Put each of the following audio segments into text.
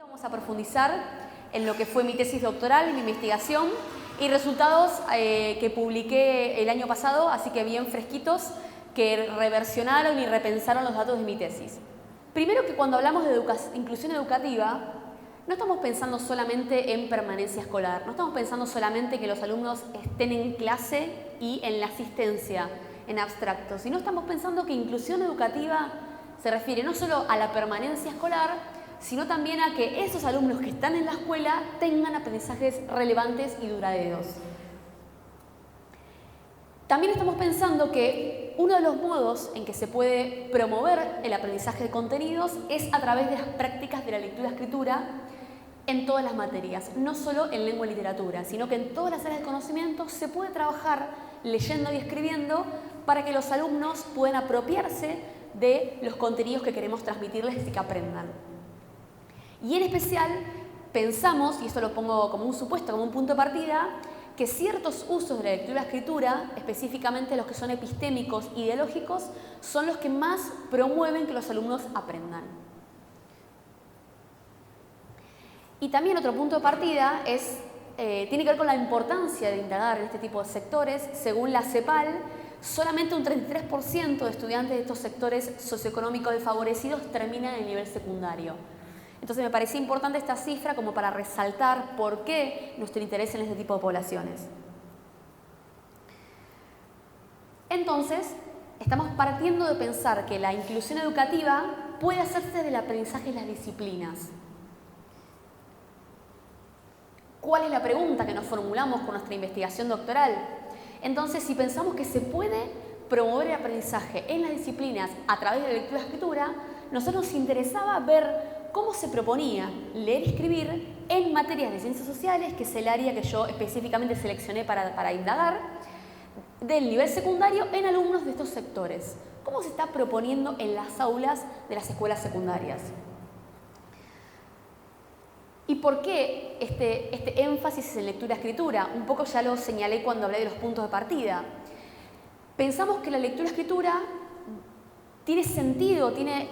Vamos a profundizar en lo que fue mi tesis doctoral, mi investigación y resultados que publiqué el año pasado, así que bien fresquitos, que reversionaron y repensaron los datos de mi tesis. Primero, que cuando hablamos de inclusión educativa, no estamos pensando solamente en permanencia escolar, no estamos pensando solamente que los alumnos estén en clase y en la asistencia, en abstracto, sino estamos pensando que inclusión educativa se refiere no solo a la permanencia escolar, sino también a que esos alumnos que están en la escuela tengan aprendizajes relevantes y duraderos. También estamos pensando que uno de los modos en que se puede promover el aprendizaje de contenidos es a través de las prácticas de la lectura-escritura en todas las materias, no solo en lengua y literatura, sino que en todas las áreas de conocimiento se puede trabajar leyendo y escribiendo para que los alumnos puedan apropiarse de los contenidos que queremos transmitirles y que aprendan. Y en especial pensamos, y esto lo pongo como un supuesto, como un punto de partida, que ciertos usos de la lectura-escritura, específicamente los que son epistémicos, ideológicos, son los que más promueven que los alumnos aprendan. Y también otro punto de partida tiene que ver con la importancia de indagar en este tipo de sectores. Según la CEPAL, solamente un 33% de estudiantes de estos sectores socioeconómicos desfavorecidos terminan el nivel secundario. Entonces me parecía importante esta cifra como para resaltar por qué nuestro interés en este tipo de poblaciones. Entonces, estamos partiendo de pensar que la inclusión educativa puede hacerse del aprendizaje en las disciplinas. ¿Cuál es la pregunta que nos formulamos con nuestra investigación doctoral? Entonces, si pensamos que se puede promover el aprendizaje en las disciplinas a través de la lectura-escritura, nosotros nos interesaba ver cómo se proponía leer y escribir en materias de ciencias sociales, que es el área que yo específicamente seleccioné para indagar, del nivel secundario en alumnos de estos sectores. ¿Cómo se está proponiendo en las aulas de las escuelas secundarias? ¿Y por qué este énfasis en lectura-escritura? Un poco ya lo señalé cuando hablé de los puntos de partida. Pensamos que la lectura-escritura tiene sentido, tiene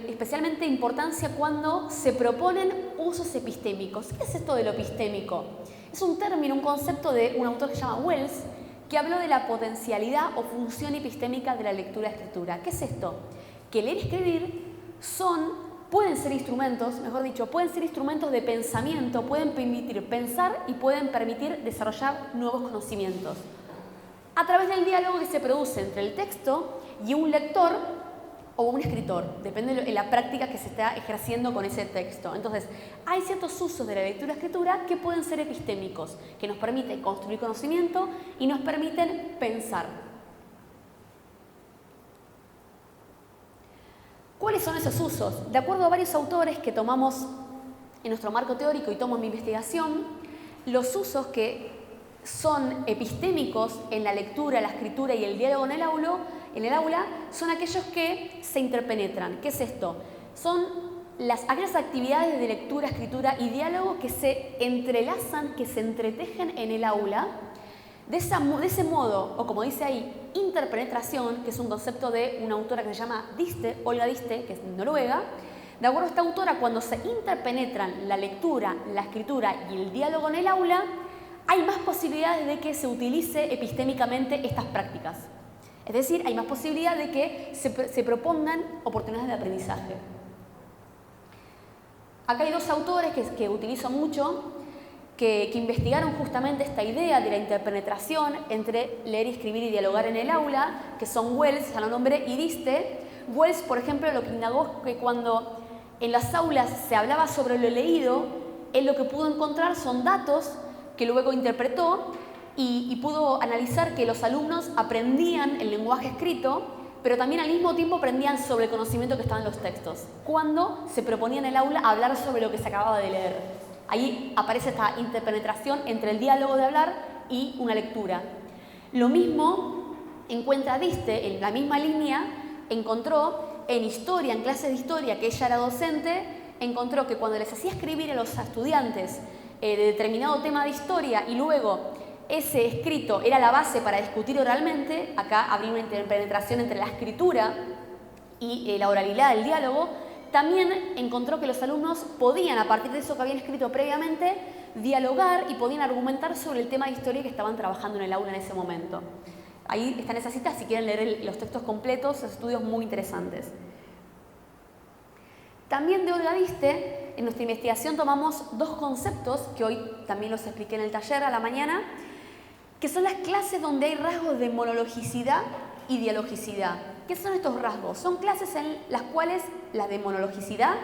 especialmente importancia cuando se proponen usos epistémicos. ¿Qué es esto de lo epistémico? Es un término, un concepto de un autor que se llama Wells, que habló de la potencialidad o función epistémica de la lectura-escritura. ¿Qué es esto? Que leer y escribir pueden ser instrumentos, mejor dicho, pueden ser instrumentos de pensamiento, pueden permitir pensar y pueden permitir desarrollar nuevos conocimientos a través del diálogo que se produce entre el texto y un lector o un escritor, depende de la práctica que se está ejerciendo con ese texto. Entonces, hay ciertos usos de la lectura-escritura que pueden ser epistémicos, que nos permiten construir conocimiento y nos permiten pensar. ¿Cuáles son esos usos? De acuerdo a varios autores que tomamos en nuestro marco teórico y tomo en mi investigación, los usos que son epistémicos en la lectura, la escritura y el diálogo en el aula son aquellos que se interpenetran. ¿Qué es esto? Son aquellas actividades de lectura, escritura y diálogo que se entrelazan, que se entretejen en el aula. De ese modo, o como dice ahí, interpenetración, que es un concepto de una autora que se llama Olga Diste, que es noruega. De acuerdo a esta autora, cuando se interpenetran la lectura, la escritura y el diálogo en el aula, hay más posibilidades de que se utilice epistémicamente estas prácticas. Es decir, hay más posibilidad de que se propongan oportunidades de aprendizaje. Acá hay dos autores que utilizo mucho, que investigaron justamente esta idea de la interpenetración entre leer, escribir y dialogar en el aula, que son Wells, ya lo nombré, y Diste. Wells, por ejemplo, lo que indagó es que cuando en las aulas se hablaba sobre lo leído, él lo que pudo encontrar son datos que luego interpretó y pudo analizar que los alumnos aprendían el lenguaje escrito, pero también al mismo tiempo aprendían sobre el conocimiento que estaba en los textos, cuando se proponía en el aula hablar sobre lo que se acababa de leer. Ahí aparece esta interpenetración entre el diálogo de hablar y una lectura. Lo mismo encuentra Diste, en la misma línea, encontró en historia, en clases de historia, que ella era docente, encontró que cuando les hacía escribir a los estudiantes de determinado tema de historia y luego ese escrito era la base para discutir oralmente, acá habría una interpenetración entre la escritura y la oralidad del diálogo, también encontró que los alumnos podían, a partir de eso que habían escrito previamente, dialogar y podían argumentar sobre el tema de historia que estaban trabajando en el aula en ese momento. Ahí están esas citas si quieren leer los textos completos, esos estudios muy interesantes. También de Olga Diste, en nuestra investigación tomamos dos conceptos que hoy también los expliqué en el taller a la mañana, que son las clases donde hay rasgos de monologicidad y dialogicidad. ¿Qué son estos rasgos? Son clases en las cuales, las de monologicidad,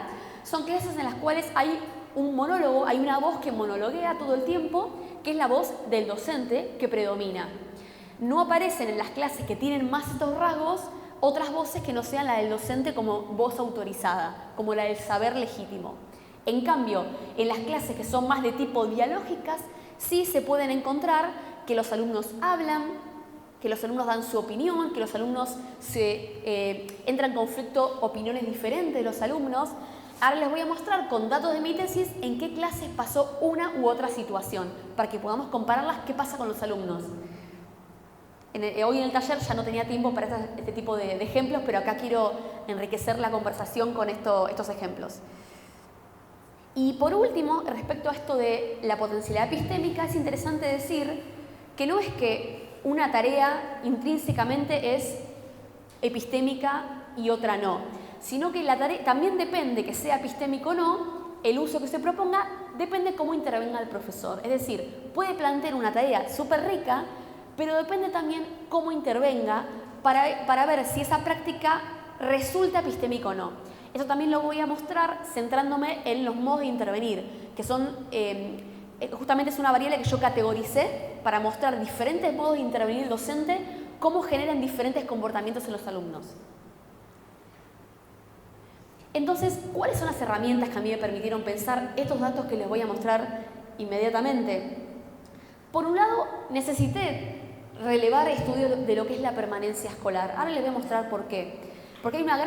son clases en las cuales hay un monólogo, hay una voz que monologuea todo el tiempo, que es la voz del docente que predomina. No aparecen en las clases que tienen más estos rasgos otras voces que no sean la del docente como voz autorizada, como la del saber legítimo. En cambio, en las clases que son más de tipo dialógicas, sí se pueden encontrar que los alumnos hablan, que los alumnos dan su opinión, que los alumnos entran en conflicto opiniones diferentes de los alumnos. Ahora les voy a mostrar con datos de mi tesis en qué clases pasó una u otra situación, para que podamos compararlas qué pasa con los alumnos. Hoy en el taller ya no tenía tiempo para este tipo de ejemplos, pero acá quiero enriquecer la conversación con estos ejemplos. Y por último, respecto a esto de la potencialidad epistémica, es interesante decir que no es que una tarea intrínsecamente es epistémica y otra no, sino que la tarea también depende que sea epistémico o no, el uso que se proponga depende cómo intervenga el profesor. Es decir, puede plantear una tarea súper rica, pero depende también cómo intervenga para ver si esa práctica resulta epistémica o no. Eso también lo voy a mostrar centrándome en los modos de intervenir, que son, justamente es una variable que yo categoricé para mostrar diferentes modos de intervenir el docente, cómo generan diferentes comportamientos en los alumnos. Entonces, ¿cuáles son las herramientas que a mí me permitieron pensar estos datos que les voy a mostrar inmediatamente? Por un lado, necesité relevar estudios de lo que es la permanencia escolar. Ahora les voy a mostrar por qué. Porque hay una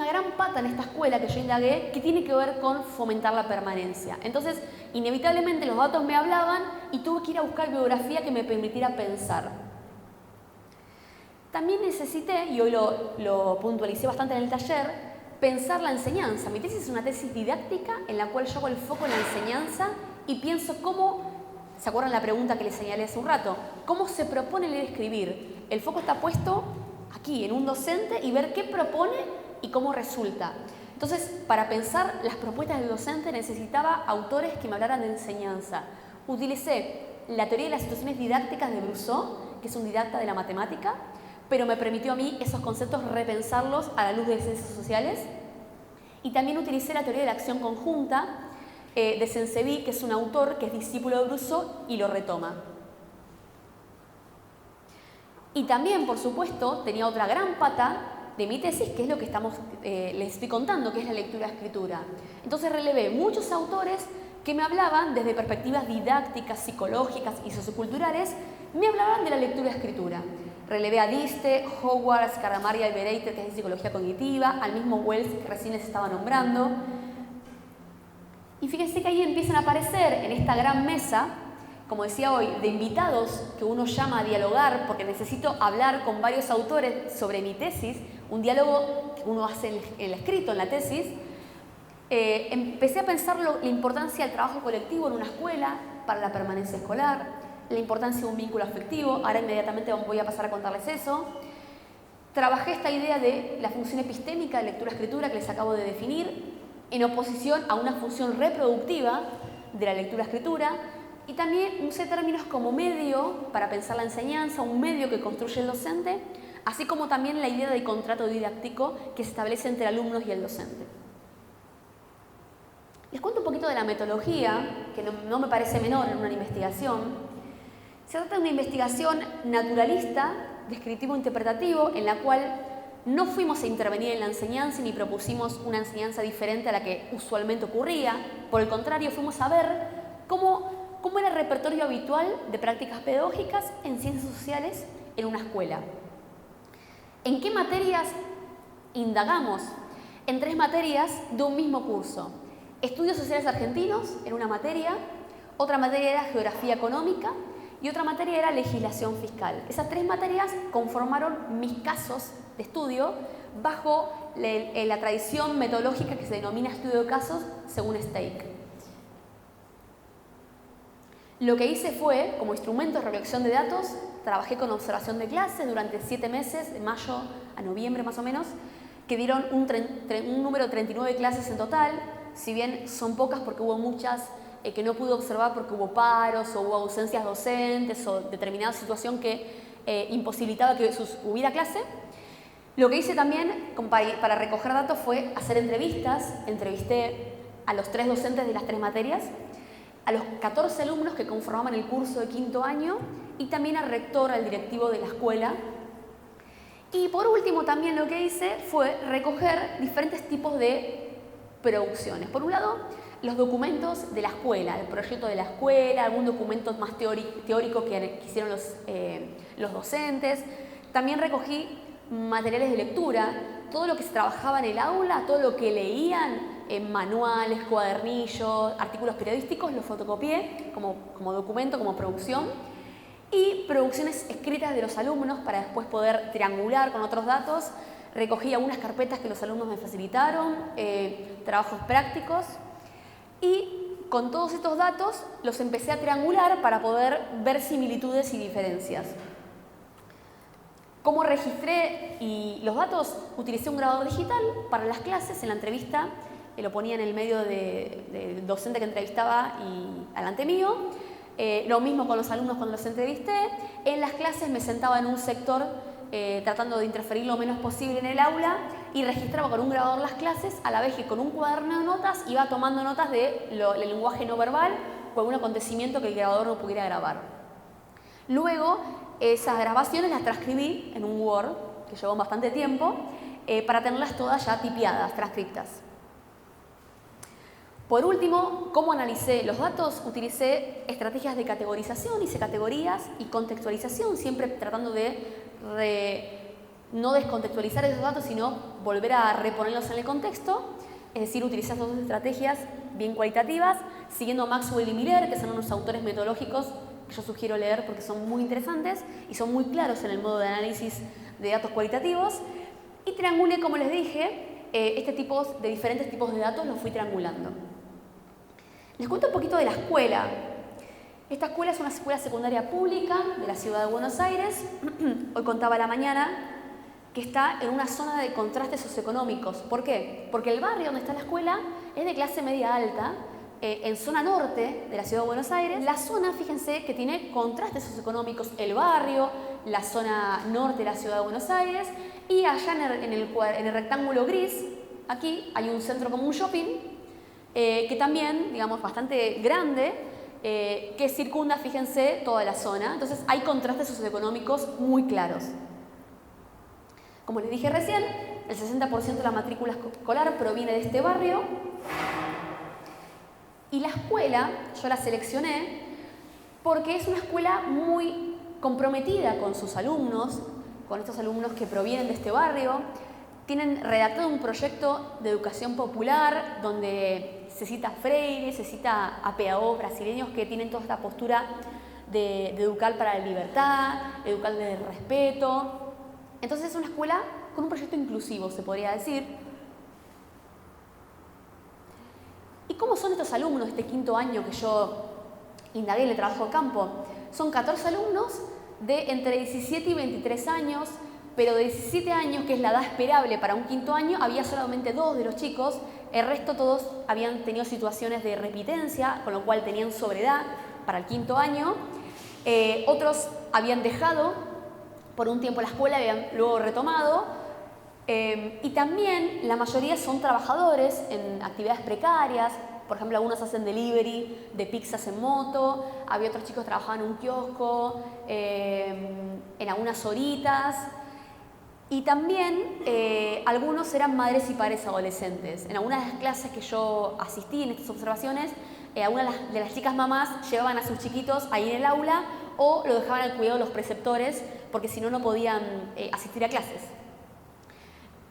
gran pata en esta escuela que yo indagué que tiene que ver con fomentar la permanencia. Entonces, inevitablemente los datos me hablaban y tuve que ir a buscar bibliografía que me permitiera pensar. También necesité, y hoy lo puntualicé bastante en el taller, pensar la enseñanza. Mi tesis es una tesis didáctica en la cual yo hago el foco en la enseñanza y pienso cómo, ¿se acuerdan la pregunta que les señalé hace un rato? ¿Cómo se propone leer y escribir? El foco está puesto aquí, en un docente, y ver qué propone y cómo resulta. Entonces, para pensar las propuestas del docente necesitaba autores que me hablaran de enseñanza. Utilicé la teoría de las situaciones didácticas de Brousseau, que es un didacta de la matemática, pero me permitió a mí esos conceptos repensarlos a la luz de ciencias sociales. Y también utilicé la teoría de la acción conjunta de Saint-Séville, que es un autor que es discípulo de Brousseau y lo retoma. Y también, por supuesto, tenía otra gran pata de mi tesis, que es lo que les estoy contando, que es la lectura-escritura. Entonces relevé muchos autores que me hablaban desde perspectivas didácticas, psicológicas y socioculturales, me hablaban de la lectura-escritura. Relevé a Diste, Howard, Scaramaria y Bereiter, que es de psicología cognitiva, al mismo Wells que recién les estaba nombrando. Y fíjense que ahí empiezan a aparecer en esta gran mesa, como decía hoy, de invitados que uno llama a dialogar porque necesito hablar con varios autores sobre mi tesis, un diálogo que uno hace en el escrito, en la tesis. Empecé a pensar la importancia del trabajo colectivo en una escuela para la permanencia escolar, la importancia de un vínculo afectivo. Ahora inmediatamente voy a pasar a contarles eso. Trabajé esta idea de la función epistémica de lectura-escritura que les acabo de definir, en oposición a una función reproductiva de la lectura-escritura, y también usé términos como medio para pensar la enseñanza, un medio que construye el docente, así como también la idea del contrato didáctico que se establece entre alumnos y el docente. Les cuento un poquito de la metodología, que no me parece menor en una investigación. Se trata de una investigación naturalista, descriptivo-interpretativo, en la cual no fuimos a intervenir en la enseñanza ni propusimos una enseñanza diferente a la que usualmente ocurría. Por el contrario, fuimos a ver cómo era el repertorio habitual de prácticas pedagógicas en ciencias sociales en una escuela. ¿En qué materias indagamos? En 3 materias de un mismo curso. Estudios sociales argentinos era una materia, otra materia era geografía económica y otra materia era legislación fiscal. Esas 3 materias conformaron mis casos de estudio bajo la tradición metodológica que se denomina estudio de casos según Stake. Lo que hice fue, como instrumento de recolección de datos, trabajé con observación de clases durante 7 meses, de mayo a noviembre más o menos, que dieron un número de 39 clases en total, si bien son pocas porque hubo muchas que no pude observar porque hubo paros o hubo ausencias docentes o determinada situación que imposibilitaba que hubiera clase. Lo que hice también para recoger datos fue hacer entrevistas. Entrevisté a los 3 docentes de las 3 materias, a los 14 alumnos que conformaban el curso de 5º año y también al rector, al directivo de la escuela. Y por último también lo que hice fue recoger diferentes tipos de producciones. Por un lado, los documentos de la escuela, el proyecto de la escuela, algún documento más teórico que hicieron los docentes. También recogí materiales de lectura, todo lo que se trabajaba en el aula, todo lo que leían en manuales, cuadernillos, artículos periodísticos, lo fotocopié como documento, como producción. Y producciones escritas de los alumnos para después poder triangular con otros datos. Recogí algunas carpetas que los alumnos me facilitaron, trabajos prácticos. Y con todos estos datos los empecé a triangular para poder ver similitudes y diferencias. ¿Cómo registré los datos? Utilicé un grabador digital para las clases. En la entrevista lo ponía en el medio del docente que entrevistaba y delante mío. Lo mismo con los alumnos cuando los entrevisté. En las clases me sentaba en un sector tratando de interferir lo menos posible en el aula y registraba con un grabador las clases, a la vez que con un cuaderno de notas iba tomando notas del lenguaje no verbal o algún acontecimiento que el grabador no pudiera grabar. Luego, esas grabaciones las transcribí en un Word, que llevó bastante tiempo, para tenerlas todas ya tipiadas, transcriptas. Por último, ¿cómo analicé los datos? Utilicé estrategias de categorización, hice categorías y contextualización, siempre tratando de no descontextualizar esos datos, sino volver a reponerlos en el contexto, es decir, utilizar dos estrategias bien cualitativas, siguiendo a Maxwell y Miller, que son unos autores metodológicos que yo sugiero leer porque son muy interesantes y son muy claros en el modo de análisis de datos cualitativos. Y triangulé, como les dije, de diferentes tipos de datos los fui triangulando. Les cuento un poquito de la escuela. Esta escuela es una escuela secundaria pública de la ciudad de Buenos Aires. Hoy contaba a la mañana que está en una zona de contrastes socioeconómicos. ¿Por qué? Porque el barrio donde está la escuela es de clase media alta, en zona norte de la ciudad de Buenos Aires. La zona, fíjense, que tiene contrastes socioeconómicos, el barrio, la zona norte de la ciudad de Buenos Aires, y allá en el rectángulo gris, aquí hay un centro como un shopping, que también, digamos, bastante grande, que circunda, fíjense, toda la zona. Entonces hay contrastes socioeconómicos muy claros. Como les dije recién, el 60% de la matrícula escolar proviene de este barrio. Y la escuela, yo la seleccioné porque es una escuela muy comprometida con sus alumnos, con estos alumnos que provienen de este barrio. Tienen redactado un proyecto de educación popular donde se cita a Freire, se cita a PAO brasileños que tienen toda esta postura de educar para la libertad, educar desde el respeto. Entonces es una escuela con un proyecto inclusivo, se podría decir. ¿Y cómo son estos alumnos de este quinto año que yo indagué en el trabajo de campo? Son 14 alumnos de entre 17 y 23 años, pero de 17 años, que es la edad esperable para un quinto año, había solamente 2 de los chicos, el resto todos habían tenido situaciones de repitencia, con lo cual tenían sobreedad para el quinto año. Otros habían dejado por un tiempo la escuela, habían luego retomado, y también la mayoría son trabajadores en actividades precarias. Por ejemplo, algunos hacen delivery de pizzas en moto, había otros chicos que trabajaban en un kiosco, en algunas horitas. Y también algunos eran madres y padres adolescentes. En algunas de las clases que yo asistí en estas observaciones, algunas de las chicas mamás llevaban a sus chiquitos ahí en el aula o lo dejaban al cuidado de los preceptores porque si no, no podían asistir a clases.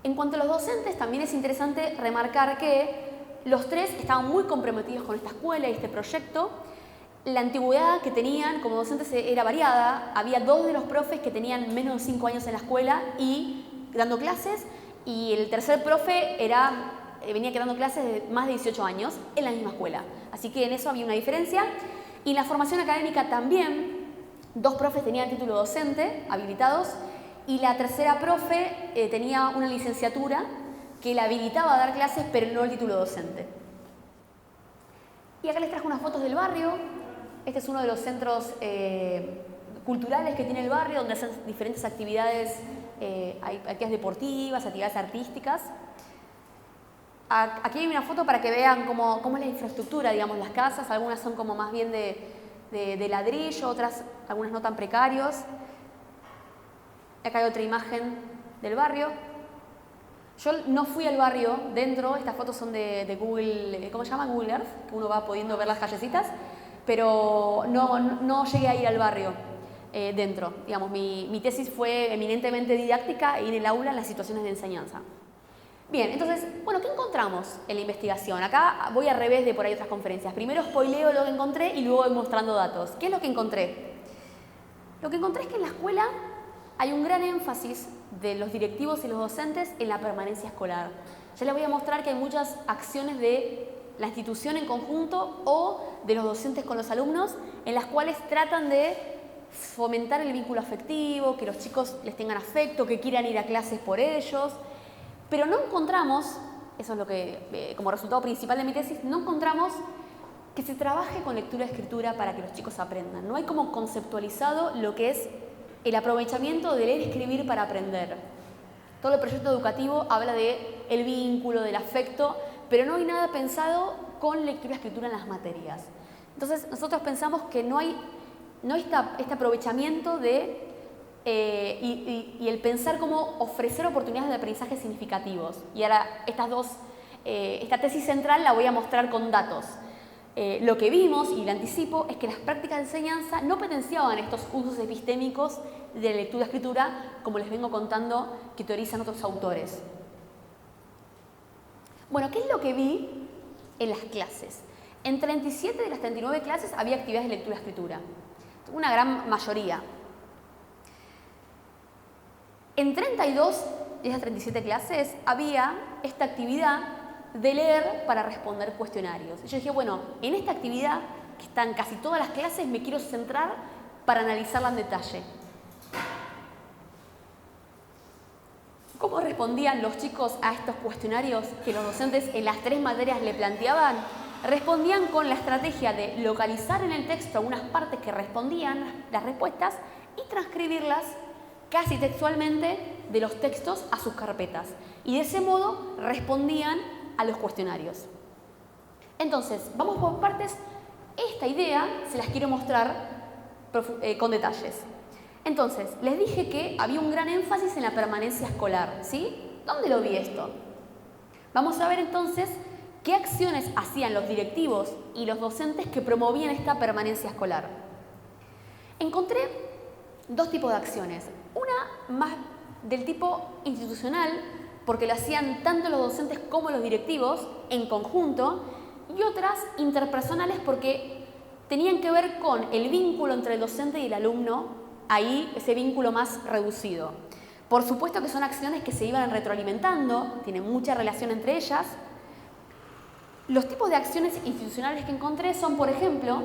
En cuanto a los docentes, también es interesante remarcar que los 3 estaban muy comprometidos con esta escuela y este proyecto. La antigüedad que tenían como docentes era variada. Había 2 de los profes que tenían menos de 5 años en la escuela y dando clases y el tercer profe venía dando clases de más de 18 años en la misma escuela. Así que en eso había una diferencia. Y en la formación académica también, 2 profes tenían título docente habilitados y la tercera profe tenía una licenciatura que la habilitaba a dar clases, pero no el título docente. Y acá les traje unas fotos del barrio. Este es uno de los centros culturales que tiene el barrio, donde hacen diferentes actividades, hay actividades deportivas, actividades artísticas. Aquí hay una foto para que vean cómo es la infraestructura, digamos, las casas. Algunas son como más bien de ladrillo, otras, algunas no tan precarios. Acá hay otra imagen del barrio. Yo no fui al barrio dentro, estas fotos son de Google, ¿cómo se llama? Google Earth, que uno va pudiendo ver las callecitas, pero no llegué a ir al barrio dentro. Digamos, mi tesis fue eminentemente didáctica y en el aula en las situaciones de enseñanza. Bien, entonces, bueno, ¿qué encontramos en la investigación? Acá voy al revés de por ahí otras conferencias. Primero spoileo lo que encontré y luego voy mostrando datos. ¿Qué es lo que encontré? Lo que encontré es que en la escuela hay un gran énfasis de los directivos y los docentes en la permanencia escolar. Ya les voy a mostrar que hay muchas acciones de la institución en conjunto o de los docentes con los alumnos en las cuales tratan de fomentar el vínculo afectivo, que los chicos les tengan afecto, que quieran ir a clases por ellos. Pero no encontramos, eso es lo que, como resultado principal de mi tesis, no encontramos que se trabaje con lectura y escritura para que los chicos aprendan. No hay como conceptualizado lo que es el aprovechamiento de leer y escribir para aprender. Todo el proyecto educativo habla del vínculo, del afecto, pero no hay nada pensado con lectura y escritura en las materias. Entonces, nosotros pensamos que no hay este aprovechamiento y el pensar cómo ofrecer oportunidades de aprendizaje significativos. Y ahora esta tesis central la voy a mostrar con datos. Lo que vimos, y le anticipo, es que las prácticas de enseñanza no potenciaban estos usos epistémicos de la lectura-escritura, como les vengo contando, que teorizan otros autores. Bueno, ¿qué es lo que vi en las clases? En 37 de las 39 clases había actividades de lectura-escritura, una gran mayoría. En 32 de esas 37 clases había esta actividad de leer para responder cuestionarios. Y yo dije, bueno, en esta actividad, que están casi todas las clases, me quiero centrar para analizarla en detalle. ¿Cómo respondían los chicos a estos cuestionarios que los docentes en las 3 materias le planteaban? Respondían con la estrategia de localizar en el texto algunas partes que respondían las respuestas y transcribirlas casi textualmente de los textos a sus carpetas. Y de ese modo respondían a los cuestionarios. Entonces, vamos por partes. Esta idea se las quiero mostrar con detalles. Entonces, les dije que había un gran énfasis en la permanencia escolar, ¿sí? ¿Dónde lo vi esto? Vamos a ver entonces qué acciones hacían los directivos y los docentes que promovían esta permanencia escolar. Encontré 2 tipos de acciones. Una más del tipo institucional, porque lo hacían tanto los docentes como los directivos en conjunto, y otras interpersonales porque tenían que ver con el vínculo entre el docente y el alumno, ahí ese vínculo más reducido. Por supuesto que son acciones que se iban retroalimentando, tienen mucha relación entre ellas. Los tipos de acciones institucionales que encontré son, por ejemplo,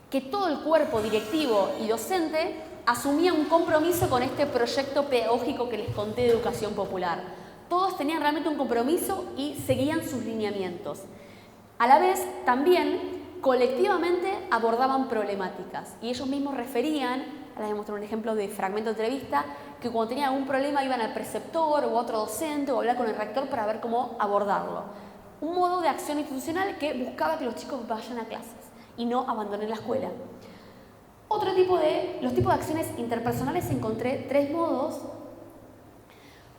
que todo el cuerpo directivo y docente asumía un compromiso con este proyecto pedagógico que les conté de educación popular. Todos tenían realmente un compromiso y seguían sus lineamientos. A la vez, también, colectivamente abordaban problemáticas y ellos mismos referían, ahora les muestro un ejemplo de fragmento de entrevista, que cuando tenían algún problema iban al preceptor o a otro docente o a hablar con el rector para ver cómo abordarlo. Un modo de acción institucional que buscaba que los chicos vayan a clases y no abandonen la escuela. Los tipos de acciones interpersonales encontré 3 modos.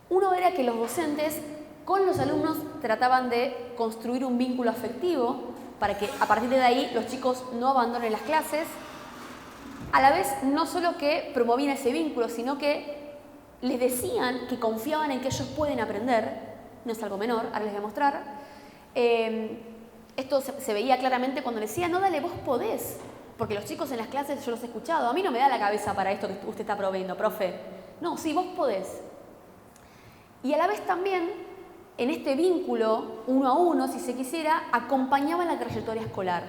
Uno era que los docentes con los alumnos trataban de construir un vínculo afectivo para que a partir de ahí los chicos no abandonen las clases. A la vez, no solo que promovían ese vínculo, sino que les decían que confiaban en que ellos pueden aprender. No es algo menor, ahora les voy a mostrar. Esto se veía claramente cuando les decía, no, dale, vos podés. Porque los chicos en las clases yo los he escuchado, a mí no me da la cabeza para esto que usted está proveyendo, profe. No, sí, vos podés. Y a la vez también, en este vínculo, uno a uno, si se quisiera, acompañaban la trayectoria escolar.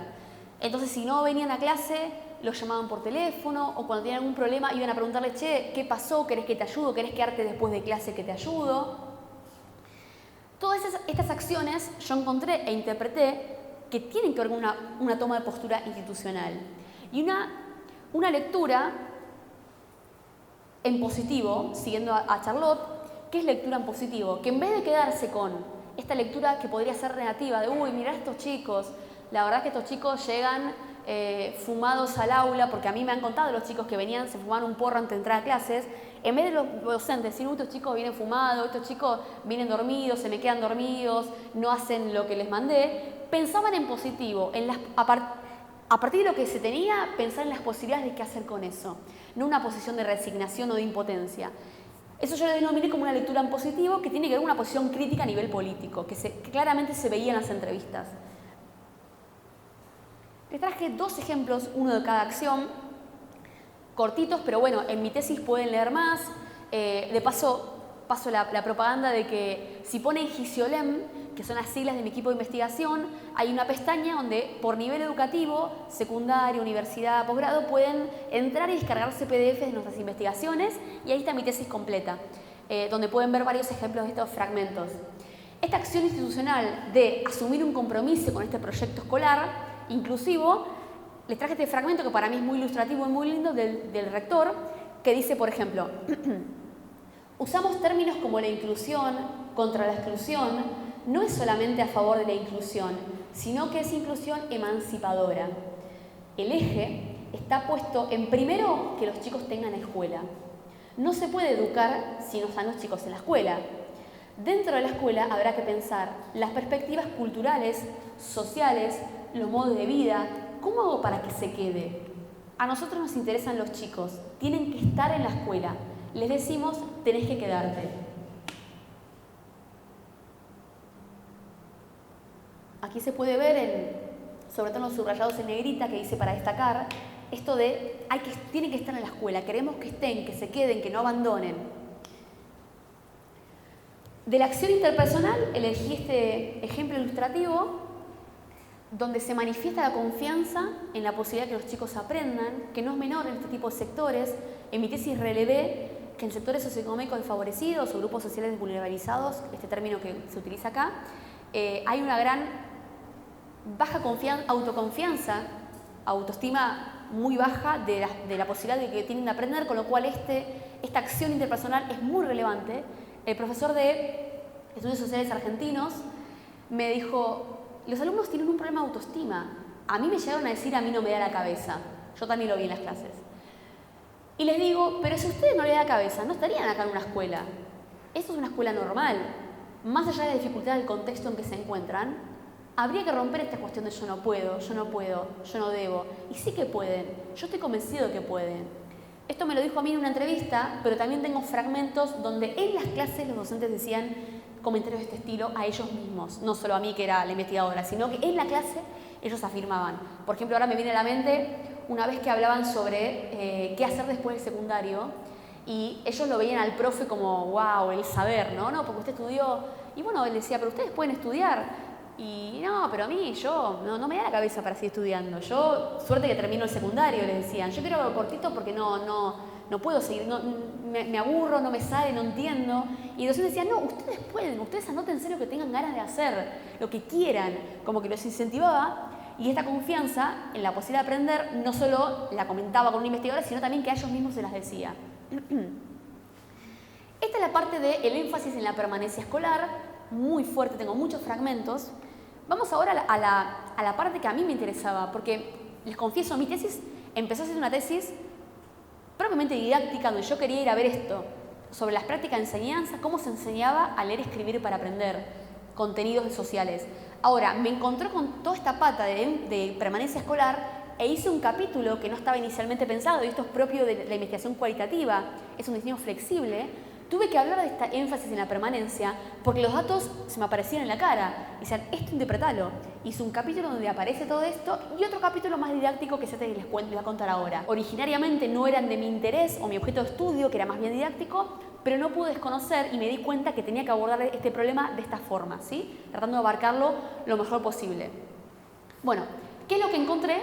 Entonces, si no venían a clase, los llamaban por teléfono, o cuando tenían algún problema iban a preguntarle, che, ¿qué pasó? ¿Querés que te ayudo? ¿Querés quedarte después de clase que te ayudo? Todas estas acciones yo encontré e interpreté que tienen que ver con una toma de postura institucional. Y una lectura en positivo, siguiendo a Charlotte, ¿qué es lectura en positivo? Que en vez de quedarse con esta lectura que podría ser negativa, de uy, mirá estos chicos, la verdad que estos chicos llegan fumados al aula, porque a mí me han contado los chicos que venían, se fumaban un porro antes de entrar a clases, en vez de los docentes decir, estos chicos vienen fumados, estos chicos vienen dormidos, se me quedan dormidos, no hacen lo que les mandé, pensaban en positivo, a partir de lo que se tenía, pensar en las posibilidades de qué hacer con eso, no una posición de resignación o de impotencia. Eso yo lo denominé como una lectura en positivo que tiene que ver con una posición crítica a nivel político, que claramente se veía en las entrevistas. Les traje 2 ejemplos, uno de cada acción, cortitos, pero bueno, en mi tesis pueden leer más. De paso la propaganda de que si ponen GISIOLEM, que son las siglas de mi equipo de investigación, hay una pestaña donde por nivel educativo, secundario, universidad, posgrado, pueden entrar y descargarse PDFs de nuestras investigaciones y ahí está mi tesis completa, donde pueden ver varios ejemplos de estos fragmentos. Esta acción institucional de asumir un compromiso con este proyecto escolar inclusivo, les traje este fragmento que para mí es muy ilustrativo y muy lindo del rector, que dice, por ejemplo, usamos términos como la inclusión, contra la exclusión, no es solamente a favor de la inclusión, sino que es inclusión emancipadora. El eje está puesto en primero que los chicos tengan escuela. No se puede educar si no están los chicos en la escuela. Dentro de la escuela habrá que pensar las perspectivas culturales, sociales, los modos de vida. ¿Cómo hago para que se quede? A nosotros nos interesan los chicos, tienen que estar en la escuela. Les decimos, tenés que quedarte. Aquí se puede ver, sobre todo en los subrayados en negrita, que dice para destacar, esto de tienen que estar en la escuela, queremos que estén, que se queden, que no abandonen. De la acción interpersonal elegí este ejemplo ilustrativo donde se manifiesta la confianza en la posibilidad de que los chicos aprendan, que no es menor en este tipo de sectores. En mi tesis relevé que en sectores socioeconómicos desfavorecidos o grupos sociales vulnerabilizados, este término que se utiliza acá, hay una gran baja autoconfianza, autoestima muy baja de la posibilidad de que tienen de aprender, con lo cual esta acción interpersonal es muy relevante. El profesor de Estudios Sociales Argentinos me dijo, los alumnos tienen un problema de autoestima. A mí me llegaron a decir, a mí no me da la cabeza. Yo también lo vi en las clases. Y les digo, pero si a ustedes no les da la cabeza, no estarían acá en una escuela. Esto es una escuela normal. Más allá de la dificultad del contexto en que se encuentran, habría que romper esta cuestión de yo no puedo, yo no debo. Y sí que pueden. Yo estoy convencido que pueden. Esto me lo dijo a mí en una entrevista, pero también tengo fragmentos donde en las clases los docentes decían comentarios de este estilo a ellos mismos, no solo a mí que era la investigadora, sino que en la clase ellos afirmaban. Por ejemplo, ahora me viene a la mente una vez que hablaban sobre qué hacer después del secundario y ellos lo veían al profe como, wow, el saber, ¿no? No, porque usted estudió. Y bueno, él decía, pero ustedes pueden estudiar. Y no, pero a mí, no me da la cabeza para seguir estudiando. Yo, suerte que termino el secundario, les decían. Yo quiero algo cortito porque no puedo seguir, me aburro, no me sale, no entiendo. Y los docentes decían, no, ustedes pueden, ustedes anótense lo que tengan ganas de hacer, lo que quieran, como que los incentivaba. Y esta confianza en la posibilidad de aprender no solo la comentaba con un investigador, sino también que a ellos mismos se las decía. Esta es la parte del énfasis en la permanencia escolar, muy fuerte, tengo muchos fragmentos. Vamos ahora a la parte que a mí me interesaba, porque les confieso, mi tesis empezó a ser una tesis propiamente didáctica, donde yo quería ir a ver esto, sobre las prácticas de enseñanza, cómo se enseñaba a leer y escribir para aprender, contenidos sociales. Ahora, me encontré con toda esta pata de permanencia escolar e hice un capítulo que no estaba inicialmente pensado, y esto es propio de la investigación cualitativa, es un diseño flexible. Tuve que hablar de esta énfasis en la permanencia porque los datos se me aparecían en la cara. Y decían, esto interpretalo. Hice un capítulo donde aparece todo esto y otro capítulo más didáctico que les voy a contar ahora. Originariamente no eran de mi interés o mi objeto de estudio, que era más bien didáctico, pero no pude desconocer y me di cuenta que tenía que abordar este problema de esta forma, ¿sí? Tratando de abarcarlo lo mejor posible. Bueno, ¿qué es lo que encontré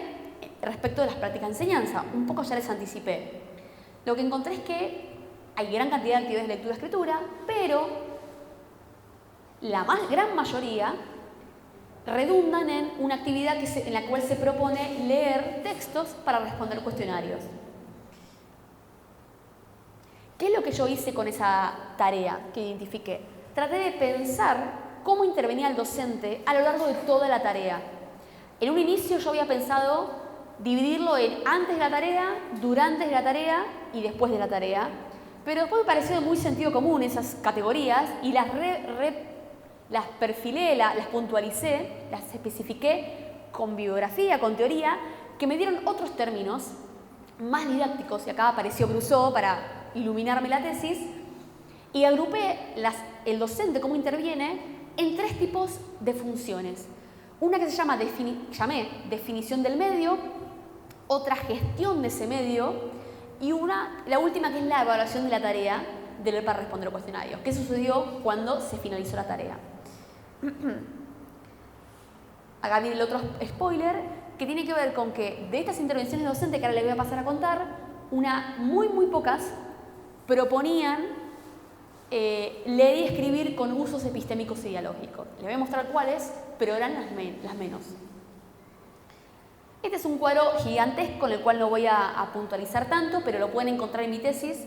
respecto de las prácticas de enseñanza? Un poco ya les anticipé. Lo que encontré es que hay gran cantidad de actividades de lectura-escritura, pero la gran mayoría redundan en una actividad en la cual se propone leer textos para responder cuestionarios. ¿Qué es lo que yo hice con esa tarea que identifiqué? Traté de pensar cómo intervenía el docente a lo largo de toda la tarea. En un inicio yo había pensado dividirlo en antes de la tarea, durante la tarea y después de la tarea, pero después me pareció de muy sentido común esas categorías y las perfilé, las puntualicé, las especifiqué con bibliografía, con teoría, que me dieron otros términos más didácticos, y acá apareció Brusseau para iluminarme la tesis, y agrupé el docente cómo interviene en 3 tipos de funciones. Una que se llamé definición del medio, otra gestión de ese medio, y la última que es la evaluación de la tarea de leer para responder cuestionarios. ¿Qué sucedió cuando se finalizó la tarea? Acá viene el otro spoiler, que tiene que ver con que de estas intervenciones docentes que ahora les voy a pasar a contar, muy pocas proponían leer y escribir con usos epistémicos y dialógicos. Les voy a mostrar cuáles, pero eran las menos. Este es un cuadro gigantesco en el cual no voy a puntualizar tanto, pero lo pueden encontrar en mi tesis,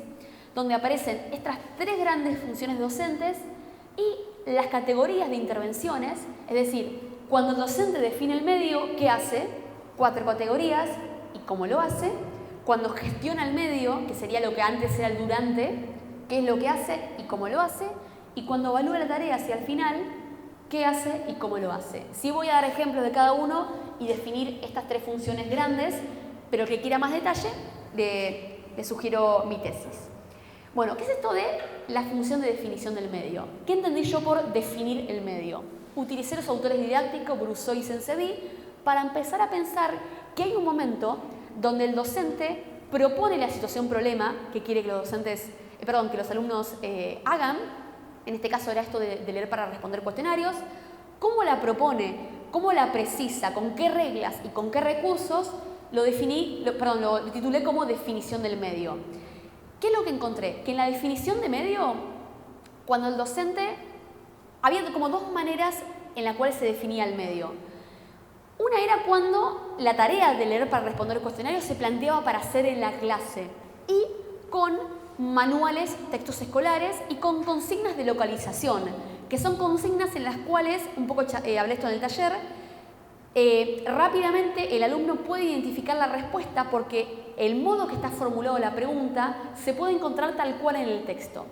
donde aparecen estas 3 grandes funciones docentes y las categorías de intervenciones, es decir, cuando el docente define el medio, ¿qué hace? 4 categorías y cómo lo hace. Cuando gestiona el medio, que sería lo que antes era el durante, ¿qué es lo que hace y cómo lo hace? Y cuando evalúa la tarea hacia el final, ¿qué hace y cómo lo hace? Sí voy a dar ejemplos de cada uno y definir estas 3 funciones grandes, pero que quiera más detalle, le sugiero mi tesis. Bueno, ¿qué es esto de la función de definición del medio? ¿Qué entendí yo por definir el medio? Utilicé los autores didácticos Brusseau y Sensevi para empezar a pensar que hay un momento donde el docente propone la situación problema que quiere que los alumnos hagan. En este caso era esto de leer para responder cuestionarios. ¿Cómo la propone? ¿Cómo la precisa? ¿Con qué reglas y con qué recursos? Lo titulé como definición del medio. ¿Qué es lo que encontré? Que en la definición de medio, cuando el docente, había como 2 maneras en las cuales se definía el medio. Una era cuando la tarea de leer para responder cuestionarios se planteaba para hacer en la clase y con manuales, textos escolares y con consignas de localización, que son consignas en las cuales, un poco hablé esto en el taller, rápidamente el alumno puede identificar la respuesta porque el modo que está formulado la pregunta se puede encontrar tal cual en el texto.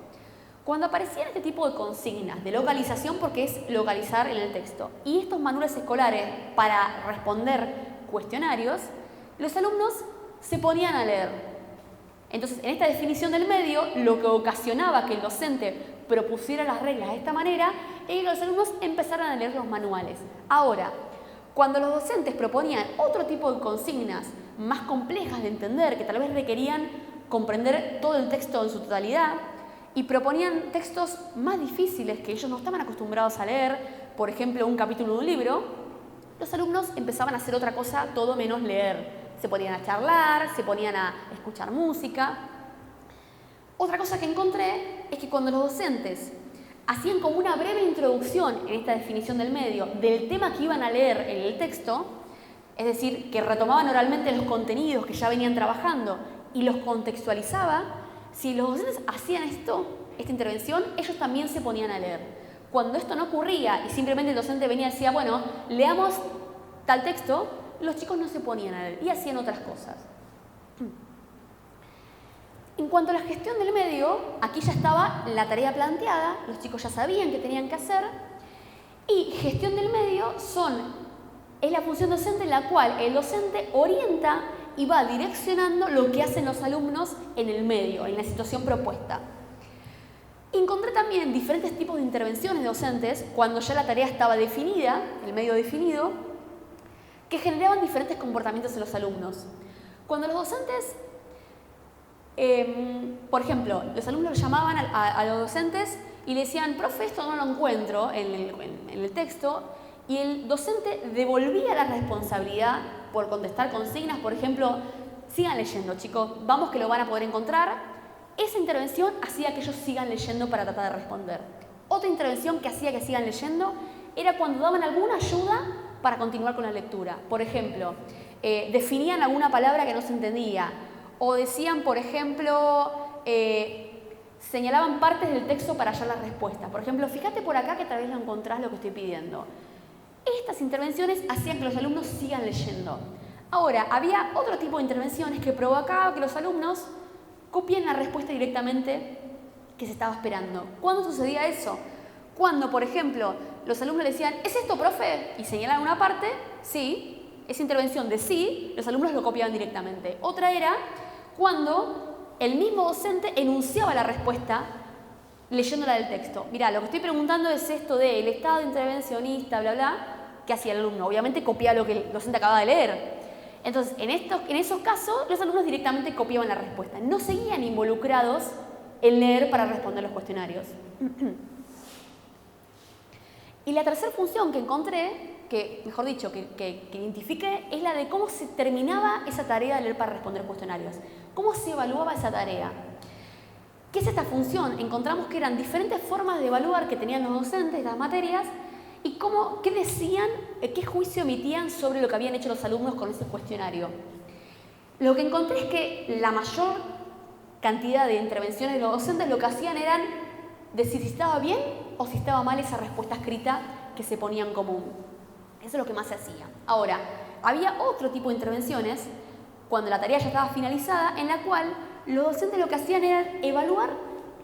Cuando aparecían este tipo de consignas de localización, porque es localizar en el texto, y estos manuales escolares para responder cuestionarios, los alumnos se ponían a leer. Entonces, en esta definición del medio, lo que ocasionaba que el docente propusiera las reglas de esta manera es que los alumnos empezaran a leer los manuales. Ahora, cuando los docentes proponían otro tipo de consignas más complejas de entender, que tal vez requerían comprender todo el texto en su totalidad, y proponían textos más difíciles que ellos no estaban acostumbrados a leer, por ejemplo, un capítulo de un libro, los alumnos empezaban a hacer otra cosa, todo menos leer. Se ponían a charlar, se ponían a escuchar música. Otra cosa que encontré es que cuando los docentes hacían como una breve introducción en esta definición del medio del tema que iban a leer en el texto, es decir, que retomaban oralmente los contenidos que ya venían trabajando y los contextualizaba, si los docentes hacían esta intervención, ellos también se ponían a leer. Cuando esto no ocurría y simplemente el docente venía y decía, bueno, leamos tal texto, los chicos no se ponían a leer y hacían otras cosas. En cuanto a la gestión del medio, aquí ya estaba la tarea planteada, los chicos ya sabían qué tenían que hacer, y gestión del medio es la función docente en la cual el docente orienta y va direccionando lo que hacen los alumnos en el medio, en la situación propuesta. Encontré también diferentes tipos de intervenciones docentes cuando ya la tarea estaba definida, el medio definido, que generaban diferentes comportamientos en los alumnos. Cuando los docentes Por ejemplo, los alumnos llamaban a los docentes y le decían, profe, esto no lo encuentro en el texto, y el docente devolvía la responsabilidad por contestar consignas, por ejemplo, sigan leyendo, chicos, vamos que lo van a poder encontrar. Esa intervención hacía que ellos sigan leyendo para tratar de responder. Otra intervención que hacía que sigan leyendo era cuando daban alguna ayuda para continuar con la lectura. Por ejemplo, definían alguna palabra que no se entendía, o decían, por ejemplo, señalaban partes del texto para hallar las respuestas. Por ejemplo, fíjate por acá que tal vez no encontrás lo que estoy pidiendo. Estas intervenciones hacían que los alumnos sigan leyendo. Ahora, había otro tipo de intervenciones que provocaba que los alumnos copien la respuesta directamente que se estaba esperando. ¿Cuándo sucedía eso? Cuando, por ejemplo, los alumnos le decían, ¿es esto, profe? Y señalaban una parte, sí, esa intervención de sí, los alumnos lo copiaban directamente. Otra era cuando el mismo docente enunciaba la respuesta leyéndola del texto. Mirá, lo que estoy preguntando es esto de el estado intervencionista, bla, bla, ¿qué hacía el alumno? Obviamente copiaba lo que el docente acababa de leer. Entonces, en esos casos, los alumnos directamente copiaban la respuesta. No seguían involucrados en leer para responder los cuestionarios. Y la tercera función que encontré, mejor dicho, que identifiqué, es la de cómo se terminaba esa tarea de leer para responder cuestionarios. ¿Cómo se evaluaba esa tarea? ¿Qué es esta función? Encontramos que eran diferentes formas de evaluar que tenían los docentes de las materias y qué decían, qué juicio emitían sobre lo que habían hecho los alumnos con ese cuestionario. Lo que encontré es que la mayor cantidad de intervenciones de los docentes lo que hacían eran decir si estaba bien o si estaba mal esa respuesta escrita que se ponía en común. Eso es lo que más se hacía. Ahora, había otro tipo de intervenciones cuando la tarea ya estaba finalizada, en la cual los docentes lo que hacían era evaluar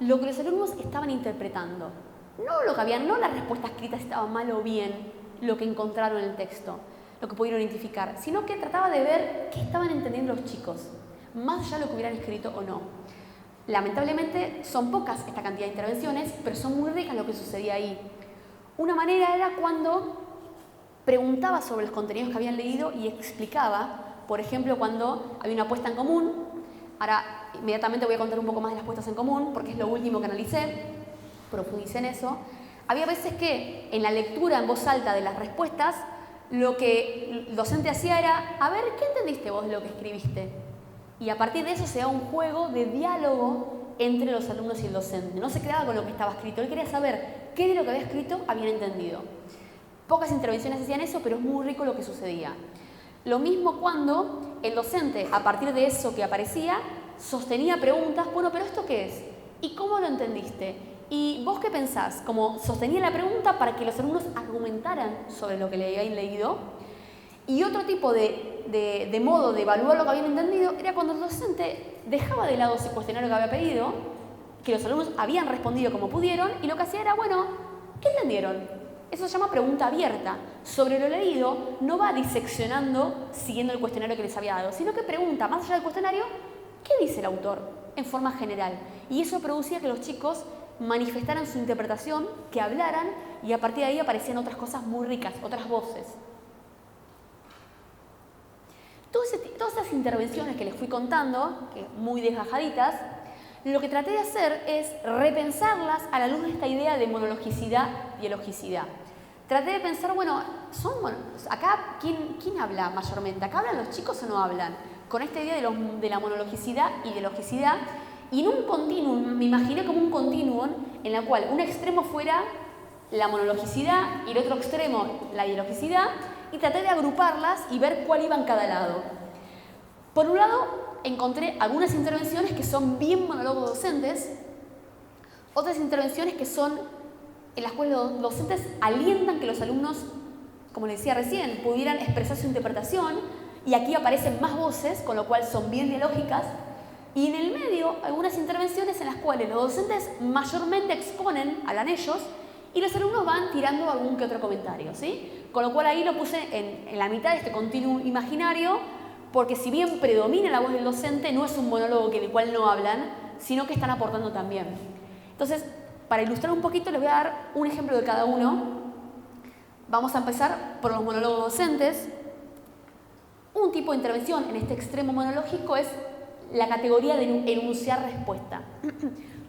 lo que los alumnos estaban interpretando. No la respuesta escrita si estaba mal o bien lo que encontraron en el texto, lo que pudieron identificar, sino que trataba de ver qué estaban entendiendo los chicos, más allá de lo que hubieran escrito o no. Lamentablemente son pocas esta cantidad de intervenciones, pero son muy ricas lo que sucedía ahí. Una manera era cuando preguntaba sobre los contenidos que habían leído y explicaba, por ejemplo, cuando había una puesta en común. Ahora, inmediatamente voy a contar un poco más de las puestas en común, porque es lo último que analicé, profundicé en eso. Había veces que en la lectura en voz alta de las respuestas, lo que el docente hacía era, a ver, ¿qué entendiste vos de lo que escribiste? Y a partir de eso se da un juego de diálogo entre los alumnos y el docente. No se quedaba con lo que estaba escrito, él quería saber qué de lo que había escrito habían entendido. Pocas intervenciones hacían eso, pero es muy rico lo que sucedía. Lo mismo cuando el docente, a partir de eso que aparecía, sostenía preguntas, bueno, pero ¿esto qué es? ¿Y cómo lo entendiste? ¿Y vos qué pensás? Como sostenía la pregunta para que los alumnos argumentaran sobre lo que le habían leído. Y otro tipo de modo de evaluar lo que habían entendido era cuando el docente dejaba de lado ese cuestionario que había pedido, que los alumnos habían respondido como pudieron, y lo que hacía era, bueno, ¿qué entendieron? Eso se llama pregunta abierta. Sobre lo leído no va diseccionando siguiendo el cuestionario que les había dado, sino que pregunta, más allá del cuestionario, ¿qué dice el autor en forma general? Y eso producía que los chicos manifestaran su interpretación, que hablaran, y a partir de ahí aparecían otras cosas muy ricas, otras voces. Todas esas intervenciones que les fui contando, que muy desgajaditas, lo que traté de hacer es repensarlas a la luz de esta idea de monologicidad y elogicidad. Traté de pensar, bueno, acá, ¿quién habla mayormente? ¿Acá hablan los chicos o no hablan? Con esta idea de la monologicidad y de elogicidad, y en un continuum, me imaginé como un continuum en la cual un extremo fuera la monologicidad y el otro extremo la elogicidad, y traté de agruparlas y ver cuál iba en cada lado. Por un lado, encontré algunas intervenciones que son bien monólogos docentes, otras intervenciones que son en las cuales los docentes alientan que los alumnos, como les decía recién, pudieran expresar su interpretación, y aquí aparecen más voces, con lo cual son bien dialógicas, y en el medio algunas intervenciones en las cuales los docentes mayormente exponen, hablan ellos, y los alumnos van tirando algún que otro comentario, ¿sí? Con lo cual ahí lo puse en la mitad de este continuum imaginario, porque si bien predomina la voz del docente, no es un monólogo del cual no hablan, sino que están aportando también. Entonces, para ilustrar un poquito, les voy a dar un ejemplo de cada uno. Vamos a empezar por los monólogos docentes. Un tipo de intervención en este extremo monológico es la categoría de enunciar respuesta.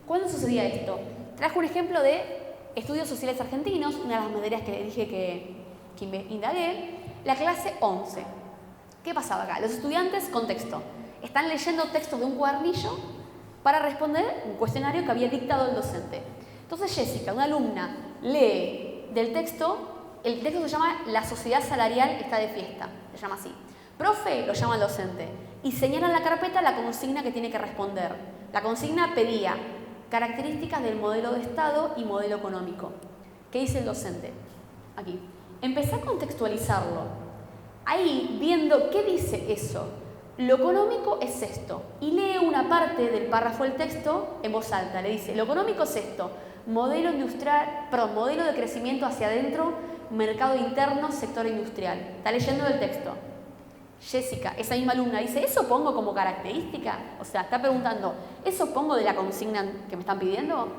¿Cuándo sucedía esto? Trajo un ejemplo de estudios sociales argentinos, una de las materias que dije que indagué, la clase 11. ¿Qué pasaba acá? Los estudiantes, contexto, están leyendo textos de un cuadernillo para responder un cuestionario que había dictado el docente. Entonces Jessica, una alumna, lee del texto, el texto se llama La sociedad salarial está de fiesta, se llama así. Profe, lo llama el docente, y señala en la carpeta la consigna que tiene que responder. La consigna pedía características del modelo de Estado y modelo económico. ¿Qué dice el docente? Aquí. Empecé a contextualizarlo. Ahí, viendo qué dice eso. Lo económico es esto. Y lee una parte del párrafo del texto en voz alta. Le dice, lo económico es esto. Modelo de crecimiento hacia adentro, mercado interno, sector industrial. Está leyendo el texto. Jessica, esa misma alumna, dice, ¿eso pongo como característica? O sea, está preguntando, ¿eso pongo de la consigna que me están pidiendo?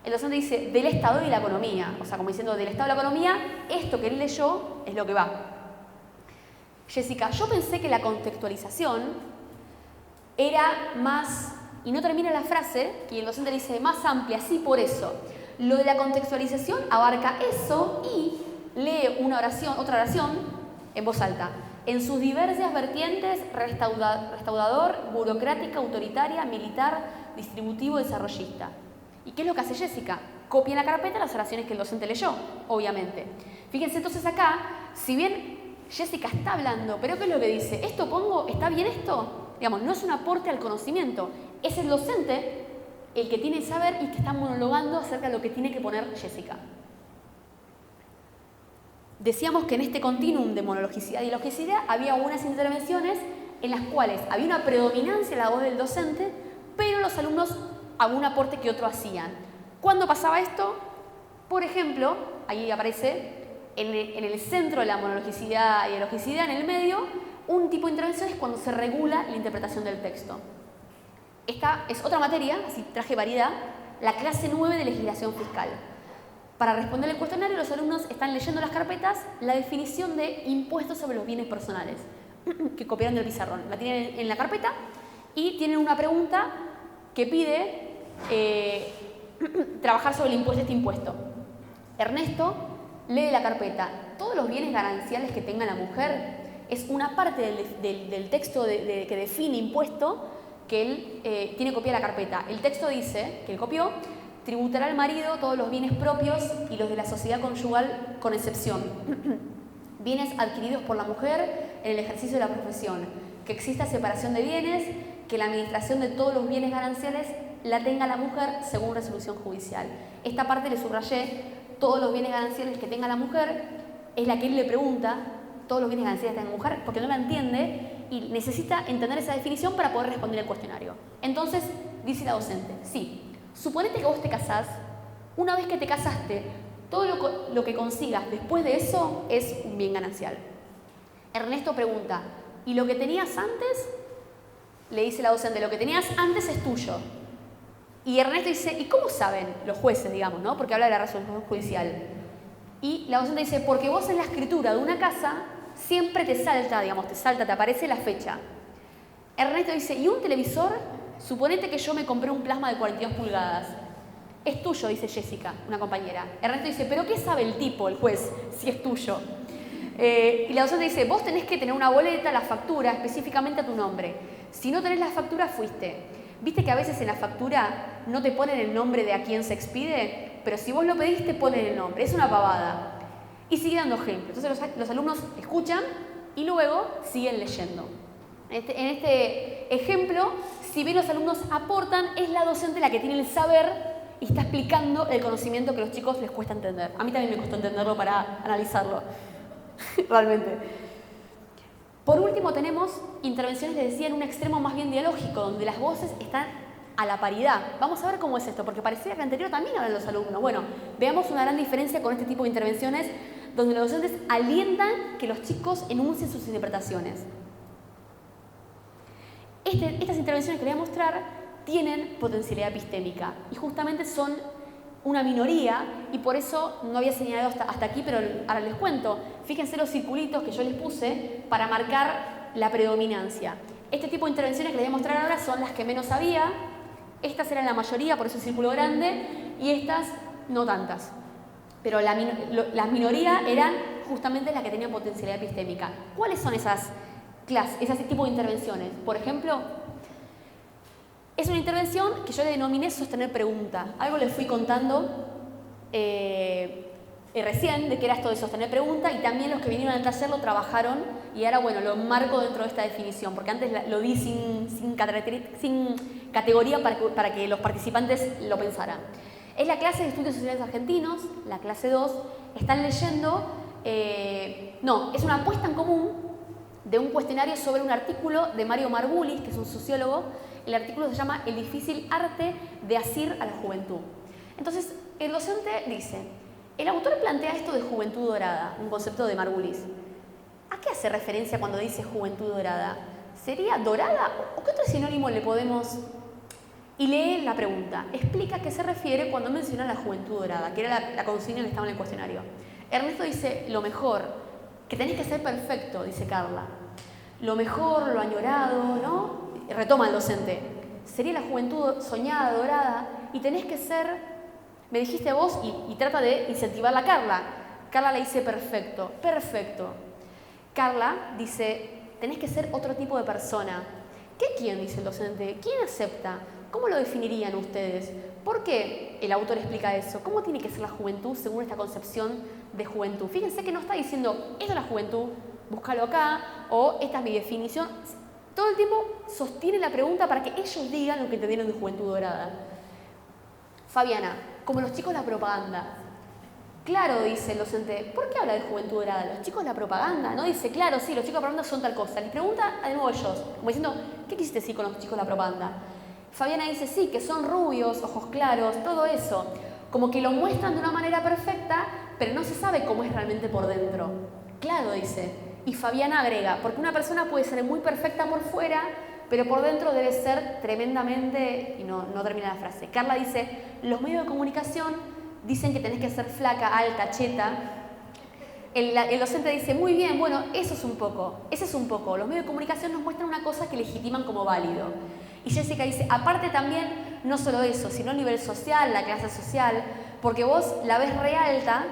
El docente dice, del Estado y la economía. O sea, como diciendo, del Estado y la economía, esto que él leyó es lo que va. Jessica, yo pensé que la contextualización era más, y no termina la frase, y el docente dice, más amplia, sí, por eso. Lo de la contextualización abarca eso y lee otra oración en voz alta. En sus diversas vertientes, restaurador, burocrática, autoritaria, militar, distributivo, desarrollista. ¿Y qué es lo que hace Jessica? Copia en la carpeta las oraciones que el docente leyó, obviamente. Fíjense entonces acá, si bien Jessica está hablando, pero ¿qué es lo que dice? ¿Esto pongo? ¿Está bien esto? Digamos, no es un aporte al conocimiento, es el docente el que tiene que saber y que está monologando acerca de lo que tiene que poner Jessica. Decíamos que en este continuum de monologicidad y logicidad había unas intervenciones en las cuales había una predominancia en la voz del docente, pero los alumnos algún aporte que otro hacían. ¿Cuándo pasaba esto? Por ejemplo, ahí aparece en el centro de la monologicidad y la logicidad, en el medio, un tipo de intervención es cuando se regula la interpretación del texto. Esta es otra materia, así traje variedad, la clase 9 de legislación fiscal. Para responder el cuestionario, los alumnos están leyendo las carpetas la definición de impuestos sobre los bienes personales, que copiaron del pizarrón. La tienen en la carpeta y tienen una pregunta que pide trabajar sobre este impuesto. Ernesto lee la carpeta. Todos los bienes gananciales que tenga la mujer es una parte del texto que define impuesto que él tiene copiada la carpeta. El texto dice, que él copió, tributará al marido todos los bienes propios y los de la sociedad conyugal con excepción. Bienes adquiridos por la mujer en el ejercicio de la profesión. Que exista separación de bienes, que la administración de todos los bienes gananciales la tenga la mujer según resolución judicial. Esta parte le subrayé, todos los bienes gananciales que tenga la mujer, es la que él le pregunta, todos los bienes gananciales que tenga la mujer, porque no la entiende y necesita entender esa definición para poder responder el cuestionario. Entonces, dice la docente, sí, suponete que vos te casás, una vez que te casaste, todo lo que consigas después de eso es un bien ganancial. Ernesto pregunta, ¿y lo que tenías antes? Le dice la docente, lo que tenías antes es tuyo. Y Ernesto dice, ¿y cómo saben los jueces, digamos, ¿no? Porque habla de la resolución judicial. Y la docente dice, porque vos en la escritura de una casa siempre te salta, te aparece la fecha. Ernesto dice, ¿y un televisor? Suponete que yo me compré un plasma de 42 pulgadas. Es tuyo, dice Jessica, una compañera. Ernesto dice, ¿pero qué sabe el tipo, el juez, si es tuyo? Y la docente dice, vos tenés que tener una boleta, la factura, específicamente a tu nombre. Si no tenés la factura, fuiste. ¿Viste que a veces en la factura no te ponen el nombre de a quién se expide? Pero si vos lo pedís, te ponen el nombre. Es una pavada. Y sigue dando ejemplos. Entonces los alumnos escuchan y luego siguen leyendo. En este ejemplo, si bien los alumnos aportan, es la docente la que tiene el saber y está explicando el conocimiento que a los chicos les cuesta entender. A mí también me costó entenderlo para analizarlo, realmente. Por último tenemos intervenciones, les decía, en un extremo más bien dialógico, donde las voces están a la paridad. Vamos a ver cómo es esto, porque parecía que anterior también hablan los alumnos. Bueno, veamos una gran diferencia con este tipo de intervenciones, donde los docentes alientan que los chicos enuncien sus interpretaciones. Estas intervenciones que les voy a mostrar tienen potencialidad epistémica y justamente son una minoría y por eso no había señalado hasta aquí, pero ahora les cuento. Fíjense los circulitos que yo les puse para marcar la predominancia. este tipo de intervenciones que les voy a mostrar ahora son las que menos había. Estas eran la mayoría, por eso el círculo grande, y estas no tantas. Pero la minoría eran justamente las que tenían potencialidad epistémica. ¿Cuáles son esas clases, ese tipo de intervenciones? Por ejemplo, es una intervención que yo le denominé sostener pregunta. Algo les fui contando recién de qué era esto de sostener pregunta, y también los que vinieron al taller lo trabajaron, y ahora, bueno, lo marco dentro de esta definición, porque antes lo di sin categoría para que los participantes lo pensaran. Es la clase de Estudios Sociales Argentinos, la clase 2. Están leyendo, es una apuesta en común de un cuestionario sobre un artículo de Mario Margulis, que es un sociólogo. El artículo se llama El difícil arte de asir a la juventud. Entonces, el docente dice, el autor plantea esto de juventud dorada, un concepto de Margulis. ¿A qué hace referencia cuando dice juventud dorada? ¿Sería dorada? ¿O qué otro sinónimo le podemos...? Y lee la pregunta. Explica a qué se refiere cuando menciona la juventud dorada, que era la consigna que estaba en el cuestionario. Ernesto dice, lo mejor, que tenés que ser perfecto, dice Carla. Lo mejor, lo añorado, ¿no? Retoma el docente. Sería la juventud soñada, dorada, y tenés que ser, me dijiste vos, y trata de incentivarla a Carla. Carla le dice perfecto, perfecto. Carla dice, tenés que ser otro tipo de persona. ¿Qué quién? Dice el docente. ¿Quién acepta? ¿Cómo lo definirían ustedes? ¿Por qué el autor explica eso? ¿Cómo tiene que ser la juventud según esta concepción de juventud? Fíjense que no está diciendo, esto es la juventud, búscalo acá, o esta es mi definición. Todo el tiempo sostiene la pregunta para que ellos digan lo que entendieron de juventud dorada. Fabiana, como los chicos de la propaganda. Claro, dice el docente, ¿por qué habla de juventud dorada? ¿Los chicos de la propaganda? No dice, claro, sí, los chicos de la propaganda son tal cosa. Les pregunta de nuevo ellos, como diciendo, ¿qué quisiste decir con los chicos de la propaganda? Fabiana dice, sí, que son rubios, ojos claros, todo eso. Como que lo muestran de una manera perfecta, pero no se sabe cómo es realmente por dentro. Claro, dice. Y Fabiana agrega, porque una persona puede ser muy perfecta por fuera, pero por dentro debe ser tremendamente... Y no termina la frase. Carla dice, los medios de comunicación dicen que tenés que ser flaca, alta, cheta. El docente dice, muy bien, bueno, eso es un poco. Ese es un poco. Los medios de comunicación nos muestran una cosa que legitiman como válido. Y Jessica dice, aparte también, no solo eso, sino el nivel social, la clase social, porque vos la ves re alta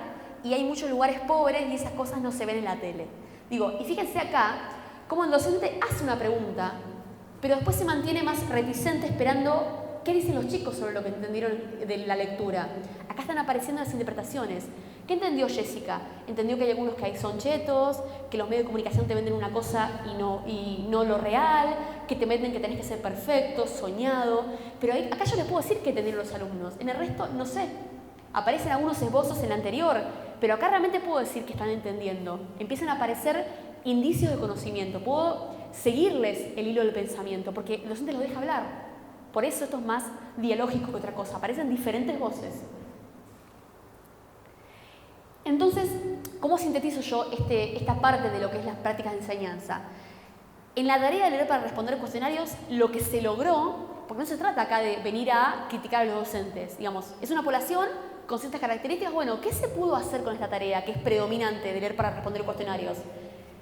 y hay muchos lugares pobres y esas cosas no se ven en la tele. Digo, y fíjense acá, cómo el docente hace una pregunta, pero después se mantiene más reticente esperando qué dicen los chicos sobre lo que entendieron de la lectura. Acá están apareciendo las interpretaciones. ¿Qué entendió Jessica? Entendió que hay algunos que son chetos, que los medios de comunicación te venden una cosa y no lo real, que te venden que tenés que ser perfecto, soñado. Pero acá yo les puedo decir qué entendieron los alumnos. En el resto, no sé. Aparecen algunos esbozos en el anterior, pero acá realmente puedo decir que están entendiendo. Empiezan a aparecer indicios de conocimiento. Puedo seguirles el hilo del pensamiento, porque el docente los deja hablar. Por eso esto es más dialógico que otra cosa. Aparecen diferentes voces. Entonces, ¿cómo sintetizo yo esta parte de lo que es las prácticas de enseñanza? En la tarea de leer para responder cuestionarios, lo que se logró, porque no se trata acá de venir a criticar a los docentes, digamos, es una población con ciertas características. Bueno, ¿qué se pudo hacer con esta tarea que es predominante de leer para responder cuestionarios?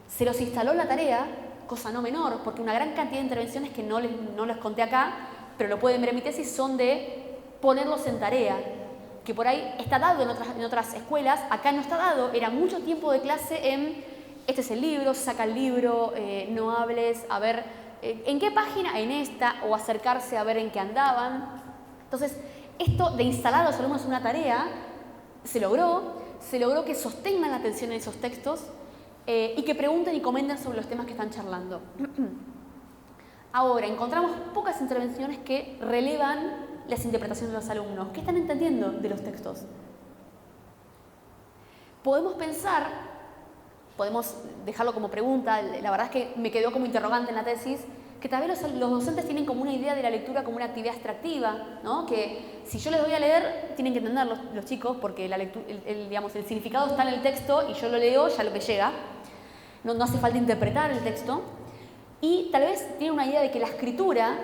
Se los instaló la tarea, cosa no menor, porque una gran cantidad de intervenciones que no les conté acá, pero lo pueden ver en mi tesis, son de ponerlos en tarea, que por ahí está dado en otras escuelas, acá no está dado, era mucho tiempo de clase en, este es el libro, saca el libro, no hables, a ver, ¿en qué página? En esta, o acercarse a ver en qué andaban. Entonces, esto de instalar a los alumnos en una tarea, se logró que sostengan la atención en esos textos y que pregunten y comenten sobre los temas que están charlando. Ahora, encontramos pocas intervenciones que relevan las interpretaciones de los alumnos. ¿Qué están entendiendo de los textos? Podemos pensar, podemos dejarlo como pregunta, la verdad es que me quedó como interrogante en la tesis, que tal vez los docentes tienen como una idea de la lectura como una actividad extractiva, ¿no? Que si yo les doy a leer, tienen que entender los chicos, porque la lectura, digamos, el significado está en el texto y yo lo leo, ya lo que llega. No hace falta interpretar el texto. Y tal vez tienen una idea de que la escritura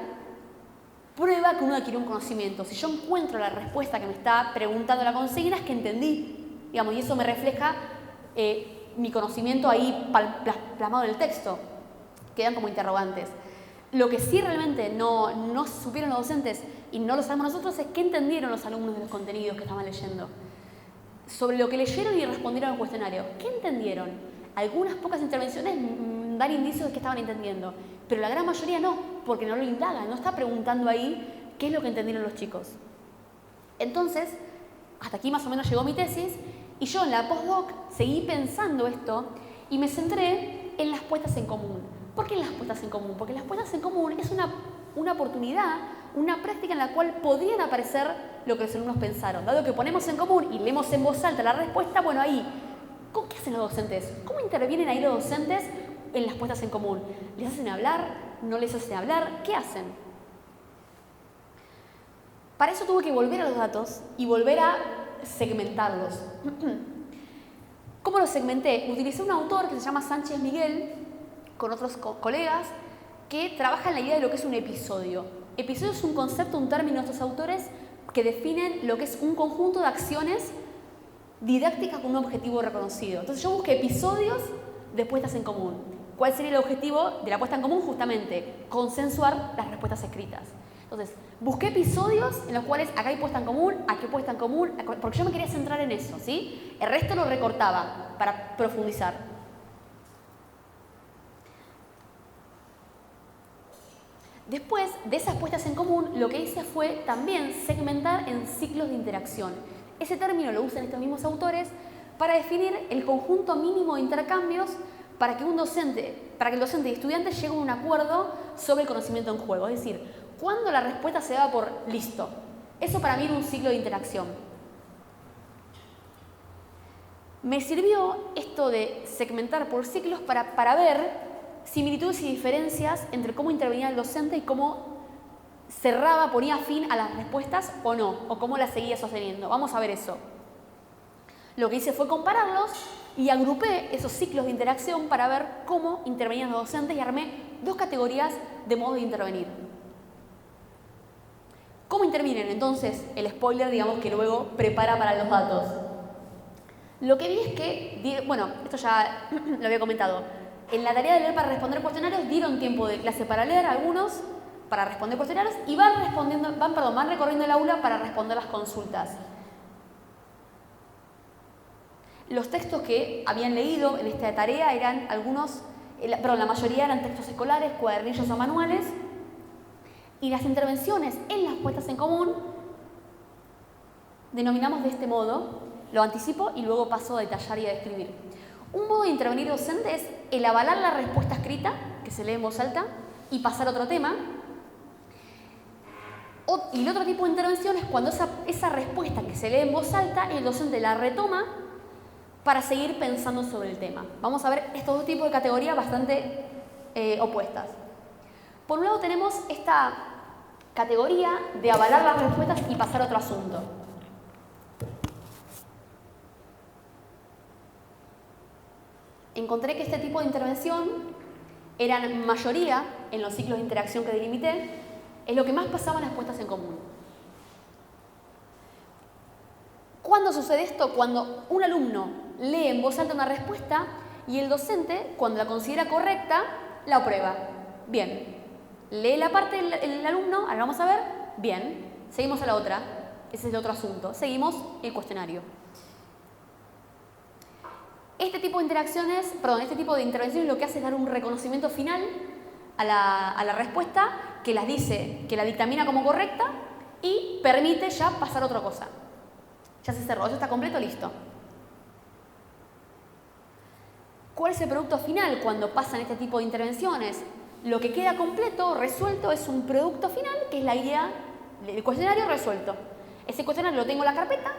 prueba que uno adquiere un conocimiento. Si yo encuentro la respuesta que me está preguntando la consigna, es que entendí, digamos, y eso me refleja mi conocimiento ahí plasmado en el texto. Quedan como interrogantes. Lo que sí realmente no supieron los docentes y no lo sabemos nosotros es qué entendieron los alumnos de los contenidos que estaban leyendo. Sobre lo que leyeron y respondieron al cuestionario, ¿qué entendieron? Algunas pocas intervenciones dan indicios de que estaban entendiendo, pero la gran mayoría no, porque no lo indagan, no está preguntando ahí qué es lo que entendieron los chicos. Entonces, hasta aquí más o menos llegó mi tesis, y yo en la postdoc seguí pensando esto y me centré en las puestas en común. ¿Por qué las puestas en común? Porque las puestas en común es una oportunidad, una práctica en la cual podrían aparecer lo que los alumnos pensaron. Dado que ponemos en común y leemos en voz alta la respuesta, bueno, ahí, ¿qué hacen los docentes? ¿Cómo intervienen ahí los docentes en las puestas en común? ¿Les hacen hablar? ¿No les hacen hablar? ¿Qué hacen? Para eso tuve que volver a los datos y volver a segmentarlos. ¿Cómo los segmenté? Utilicé un autor que se llama Sánchez Miguel, con otros colegas, que trabajan la idea de lo que es un episodio. Episodio es un concepto, un término de estos autores que definen lo que es un conjunto de acciones didácticas con un objetivo reconocido. Entonces yo busqué episodios de puestas en común. ¿Cuál sería el objetivo de la puesta en común? Justamente, consensuar las respuestas escritas. Entonces, busqué episodios en los cuales acá hay puesta en común, aquí hay puesta en común, porque yo me quería centrar en eso, ¿sí? El resto lo recortaba para profundizar. Después de esas puestas en común, lo que hice fue también segmentar en ciclos de interacción. Ese término lo usan estos mismos autores para definir el conjunto mínimo de intercambios para que el docente y estudiante lleguen a un acuerdo sobre el conocimiento en juego. Es decir, cuando la respuesta se da por listo. Eso para mí era un ciclo de interacción. Me sirvió esto de segmentar por ciclos para ver similitudes y diferencias entre cómo intervenía el docente y cómo cerraba, ponía fin a las respuestas o no, o cómo las seguía sosteniendo. Vamos a ver eso. Lo que hice fue compararlos y agrupé esos ciclos de interacción para ver cómo intervenían los docentes y armé dos categorías de modo de intervenir. ¿Cómo intervienen? Entonces, el spoiler, digamos, que luego prepara para los datos. Lo que vi es que, bueno, esto ya lo había comentado, en la tarea de leer para responder cuestionarios dieron tiempo de clase para leer algunos, para responder cuestionarios, y van recorriendo el aula para responder las consultas. Los textos que habían leído en esta tarea eran la mayoría eran textos escolares, cuadernillos o manuales, y las intervenciones en las puestas en común denominamos de este modo, lo anticipo y luego paso a detallar y a describir. Un modo de intervenir docente es el avalar la respuesta escrita, que se lee en voz alta, y pasar a otro tema. Y el otro tipo de intervención es cuando esa respuesta que se lee en voz alta, el docente la retoma para seguir pensando sobre el tema. Vamos a ver estos dos tipos de categorías bastante opuestas. Por un lado tenemos esta categoría de avalar las respuestas y pasar a otro asunto. Encontré que este tipo de intervención eran mayoría en los ciclos de interacción que delimité, es lo que más pasaba en las puestas en común. ¿Cuándo sucede esto? Cuando un alumno lee en voz alta una respuesta y el docente, cuando la considera correcta, la aprueba. Bien. Lee la parte del alumno, ahora vamos a ver. Bien. Seguimos a la otra. Ese es el otro asunto. Seguimos el cuestionario. Este tipo de intervenciones lo que hace es dar un reconocimiento final a la respuesta que la dictamina como correcta y permite ya pasar a otra cosa. Ya se cerró, eso está completo, listo. ¿Cuál es el producto final cuando pasan este tipo de intervenciones? Lo que queda completo, resuelto, es un producto final, que es la idea del cuestionario resuelto. Ese cuestionario lo tengo en la carpeta,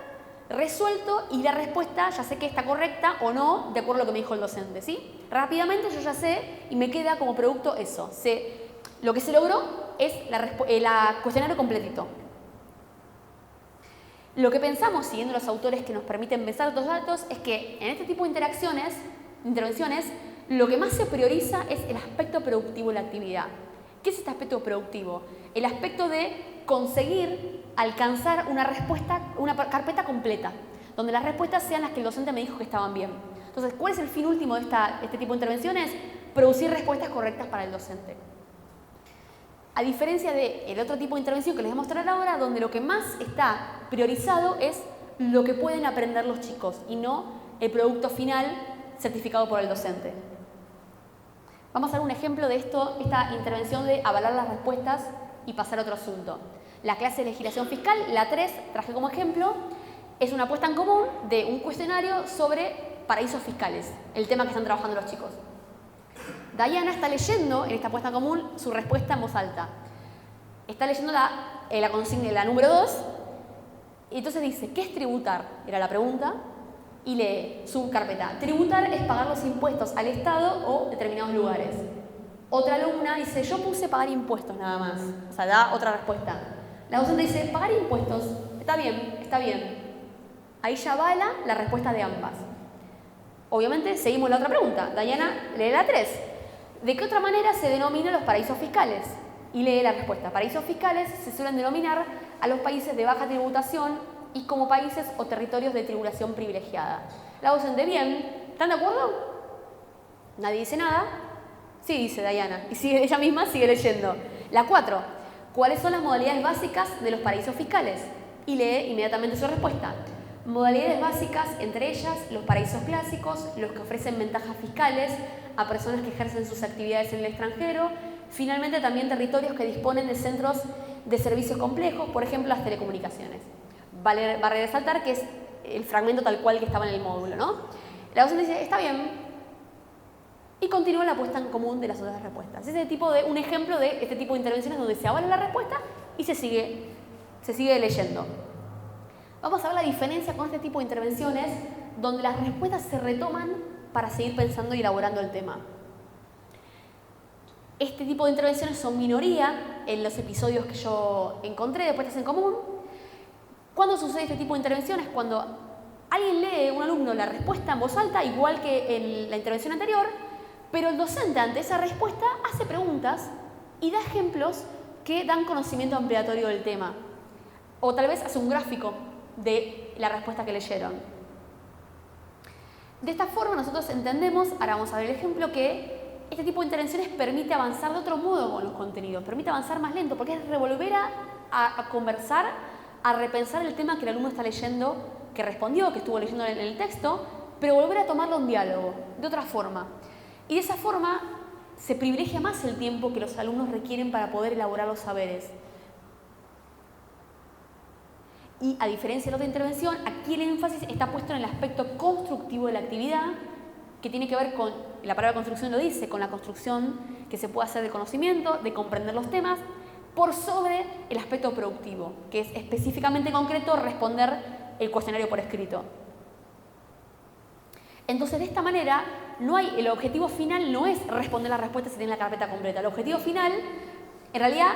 resuelto, y la respuesta ya sé que está correcta o no, de acuerdo a lo que me dijo el docente, ¿sí? Rápidamente yo ya sé y me queda como producto eso. Lo que se logró es el cuestionario completito. Lo que pensamos, siguiendo los autores que nos permiten pensar estos datos, es que en este tipo de intervenciones, lo que más se prioriza es el aspecto productivo de la actividad. ¿Qué es este aspecto productivo? El aspecto de conseguir alcanzar una carpeta completa, donde las respuestas sean las que el docente me dijo que estaban bien. Entonces, ¿cuál es el fin último de este tipo de intervenciones? Producir respuestas correctas para el docente. A diferencia del otro tipo de intervención que les voy a mostrar ahora, donde lo que más está priorizado es lo que pueden aprender los chicos y no el producto final certificado por el docente. Vamos a ver un ejemplo de esta intervención de avalar las respuestas y pasar a otro asunto. La clase de legislación fiscal, la 3, traje como ejemplo, es una puesta en común de un cuestionario sobre paraísos fiscales, el tema que están trabajando los chicos. Diana está leyendo en esta puesta en común su respuesta en voz alta. Está leyendo la consigna, la número 2, y entonces dice, ¿qué es tributar? Era la pregunta, y lee su carpeta. Tributar es pagar los impuestos al Estado o determinados lugares. Otra alumna dice, yo puse pagar impuestos nada más. O sea, da otra respuesta. La docente dice, pagar impuestos, está bien, está bien. Ahí ya avala la respuesta de ambas. Obviamente, seguimos la otra pregunta. Diana lee la 3. ¿De qué otra manera se denominan los paraísos fiscales? Y lee la respuesta. Paraísos fiscales se suelen denominar a los países de baja tributación y como países o territorios de tributación privilegiada. La docente, bien, ¿están de acuerdo? Nadie dice nada. Sí, dice Diana. Y ella misma sigue leyendo. La 4. ¿Cuáles son las modalidades básicas de los paraísos fiscales? Y lee inmediatamente su respuesta. Modalidades básicas, entre ellas los paraísos clásicos, los que ofrecen ventajas fiscales a personas que ejercen sus actividades en el extranjero. Finalmente, también territorios que disponen de centros de servicios complejos, por ejemplo, las telecomunicaciones. Vale resaltar que es el fragmento tal cual que estaba en el módulo, ¿no? La docente dice, está bien, y continúa la puesta en común de las otras respuestas. Es un ejemplo de este tipo de intervenciones donde se avala la respuesta y se sigue leyendo. Vamos a ver la diferencia con este tipo de intervenciones donde las respuestas se retoman para seguir pensando y elaborando el tema. Este tipo de intervenciones son minoría en los episodios que yo encontré de puestas en común. ¿Cuándo sucede este tipo de intervenciones? Cuando alguien lee, un alumno, la respuesta en voz alta, igual que en la intervención anterior, pero el docente ante esa respuesta hace preguntas y da ejemplos que dan conocimiento ampliatorio del tema. O tal vez hace un gráfico de la respuesta que leyeron. De esta forma nosotros entendemos, ahora vamos a ver el ejemplo, que este tipo de intervenciones permite avanzar de otro modo con los contenidos, permite avanzar más lento, porque es revolver a conversar, a repensar el tema que el alumno está leyendo, que respondió, que estuvo leyendo en el texto, pero volver a tomarlo en diálogo, de otra forma. Y de esa forma se privilegia más el tiempo que los alumnos requieren para poder elaborar los saberes. Y a diferencia de la otra intervención, aquí el énfasis está puesto en el aspecto constructivo de la actividad, que tiene que ver con, la palabra construcción lo dice, con la construcción que se puede hacer de conocimiento, de comprender los temas, por sobre el aspecto productivo, que es específicamente concreto responder el cuestionario por escrito. Entonces, de esta manera, el objetivo final no es responder las respuestas y tener la carpeta completa. El objetivo final, en realidad,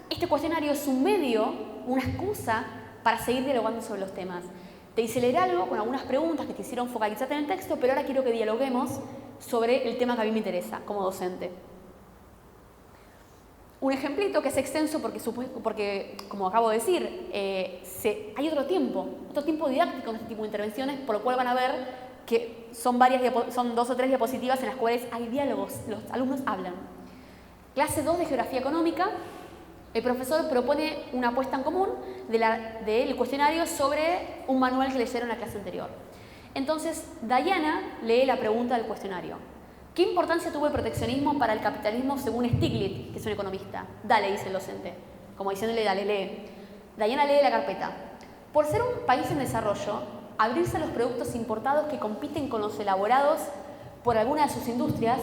este cuestionario es un medio, una excusa para seguir dialogando sobre los temas. Te hice leer algo con algunas preguntas que te hicieron focalizarte en el texto, pero ahora quiero que dialoguemos sobre el tema que a mí me interesa como docente. Un ejemplito que es extenso porque como acabo de decir, hay otro tiempo didáctico en este tipo de intervenciones, por lo cual van a ver que son 2 o 3 diapositivas en las cuales hay diálogos, los alumnos hablan. Clase 2 de Geografía Económica, el profesor propone una puesta en común del cuestionario sobre un manual que leyeron en la clase anterior. Entonces, Diana lee la pregunta del cuestionario. ¿Qué importancia tuvo el proteccionismo para el capitalismo según Stiglitz, que es un economista? Dale, dice el docente. Como diciéndole, dale, lee. Diana lee la carpeta. Por ser un país en desarrollo, abrirse a los productos importados que compiten con los elaborados por alguna de sus industrias,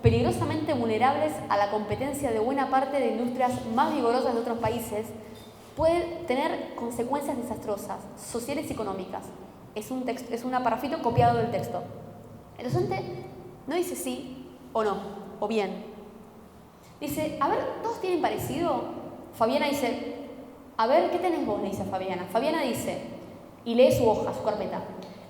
peligrosamente vulnerables a la competencia de buena parte de industrias más vigorosas de otros países, puede tener consecuencias desastrosas, sociales y económicas. Es un parrafito copiado del texto. El docente no dice sí o no, o bien. Dice, a ver, ¿todos tienen parecido? Fabiana dice, a ver, ¿qué tenés vos? Le dice Fabiana. Fabiana dice, y lee su hoja, su carpeta.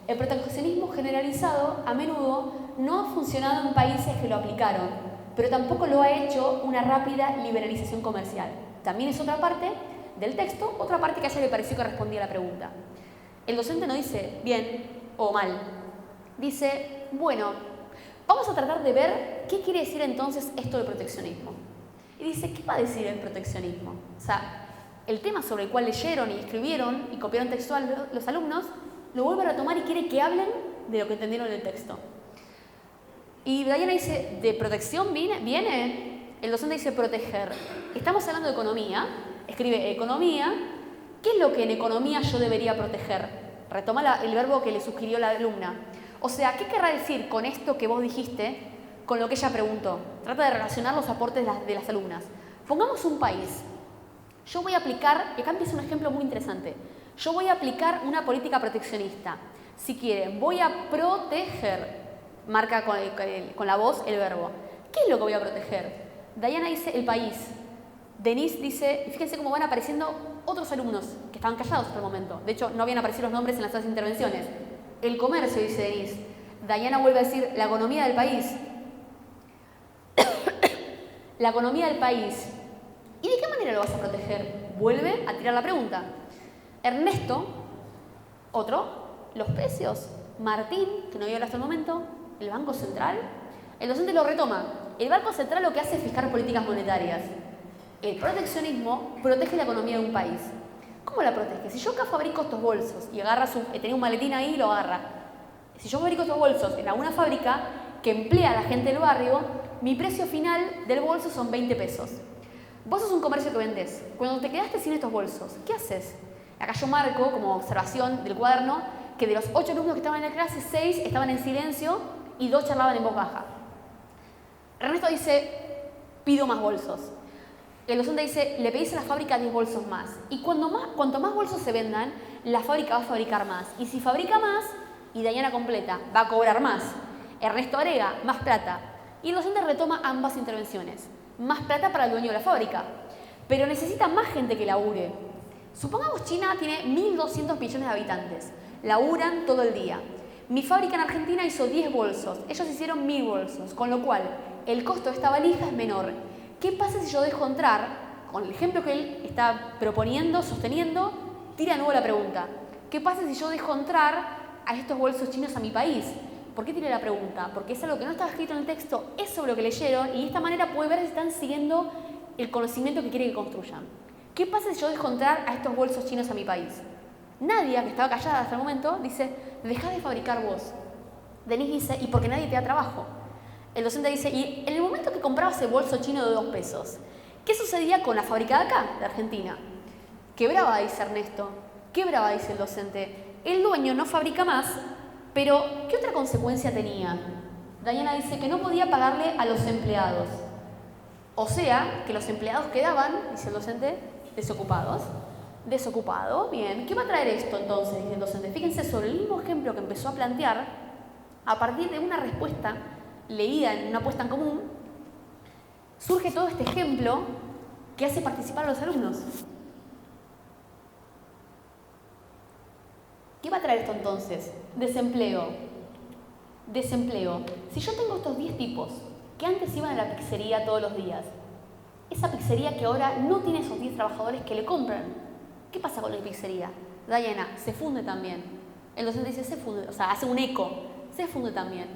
El proteccionismo generalizado a menudo no ha funcionado en países que lo aplicaron, pero tampoco lo ha hecho una rápida liberalización comercial. También es otra parte del texto, otra parte que a ella le pareció que respondía a la pregunta. El docente no dice bien o mal. Dice, bueno, vamos a tratar de ver qué quiere decir entonces esto del proteccionismo. Y dice, ¿qué va a decir el proteccionismo? O sea, el tema sobre el cual leyeron y escribieron y copiaron textual los alumnos, lo vuelve a retomar y quiere que hablen de lo que entendieron del texto. Y Diana dice, ¿de protección viene? El docente dice proteger. Estamos hablando de economía, escribe economía. ¿Qué es lo que en economía yo debería proteger? Retoma el verbo que le sugirió la alumna. O sea, ¿qué querrá decir con esto que vos dijiste con lo que ella preguntó? Trata de relacionar los aportes de las alumnas. Pongamos un país. Yo voy a aplicar, y acá empieza un ejemplo muy interesante. Yo voy a aplicar una política proteccionista. Si quieren, voy a proteger. Marca con la voz el verbo. ¿Qué es lo que voy a proteger? Diana dice el país. Denise dice, y fíjense cómo van apareciendo otros alumnos que estaban callados hasta el momento. De hecho, no habían aparecido los nombres en las otras intervenciones. El comercio, dice Denise. Diana vuelve a decir la economía del país. La economía del país. ¿Y de qué manera lo vas a proteger? Vuelve a tirar la pregunta. Ernesto, otro, los precios. Martín, que no había hablado hasta el momento, el Banco Central. El docente lo retoma. El Banco Central lo que hace es fijar políticas monetarias. El proteccionismo protege la economía de un país. ¿Cómo la protege? Si yo acá fabrico estos bolsos y tenía un maletín ahí y lo agarra. Si yo fabrico estos bolsos en alguna fábrica que emplea a la gente del barrio, mi precio final del bolso son 20 pesos. Vos sos un comercio que vendés. Cuando te quedaste sin estos bolsos, ¿qué haces? Acá yo marco, como observación del cuaderno, que de los 8 alumnos que estaban en la clase, 6 estaban en silencio y 2 charlaban en voz baja. Ernesto dice, pido más bolsos. El docente dice, le pedís a la fábrica 10 bolsos más. Y cuanto más bolsos se vendan, la fábrica va a fabricar más. Y si fabrica más, y Diana completa, va a cobrar más. Ernesto agrega, más plata. Y el docente retoma ambas intervenciones. Más plata para el dueño de la fábrica. Pero necesita más gente que labure. Supongamos China tiene 1.200 millones de habitantes. Laburan todo el día. Mi fábrica en Argentina hizo 10 bolsos. Ellos hicieron 1.000 bolsos. Con lo cual, el costo de esta valija es menor. ¿Qué pasa si yo dejo entrar, con el ejemplo que él está proponiendo, sosteniendo, tira de nuevo la pregunta? ¿Qué pasa si yo dejo entrar a estos bolsos chinos a mi país? ¿Por qué tiré la pregunta? Porque es algo que no estaba escrito en el texto, es sobre lo que leyeron y de esta manera puede ver si están siguiendo el conocimiento que quiere que construyan. ¿Qué pasa si yo dejo entrar a estos bolsos chinos a mi país? Nadia, que estaba callada hasta el momento, dice, dejá de fabricar vos. Denise dice, ¿y por qué nadie te da trabajo? El docente dice, y en el momento que comprabas el bolso chino de 2 pesos, ¿qué sucedía con la fábrica de acá, de Argentina? Quebraba, dice Ernesto. Quebraba, dice el docente. El dueño no fabrica más, pero ¿qué otra consecuencia tenía? Diana dice que no podía pagarle a los empleados. O sea, que los empleados quedaban, dice el docente, desocupados. Desocupado, bien. ¿Qué va a traer esto entonces? Dice el docente. Fíjense, sobre el mismo ejemplo que empezó a plantear, a partir de una respuesta leída en una puesta en común, surge todo este ejemplo que hace participar a los alumnos. ¿Qué va a traer esto entonces? Desempleo. Desempleo. Si yo tengo estos 10 tipos que antes iban a la pizzería todos los días, esa pizzería que ahora no tiene esos 10 trabajadores que le compran, ¿qué pasa con la pizzería? Diana, se funde también. El docente dice, se funde, o sea, hace un eco, se funde también.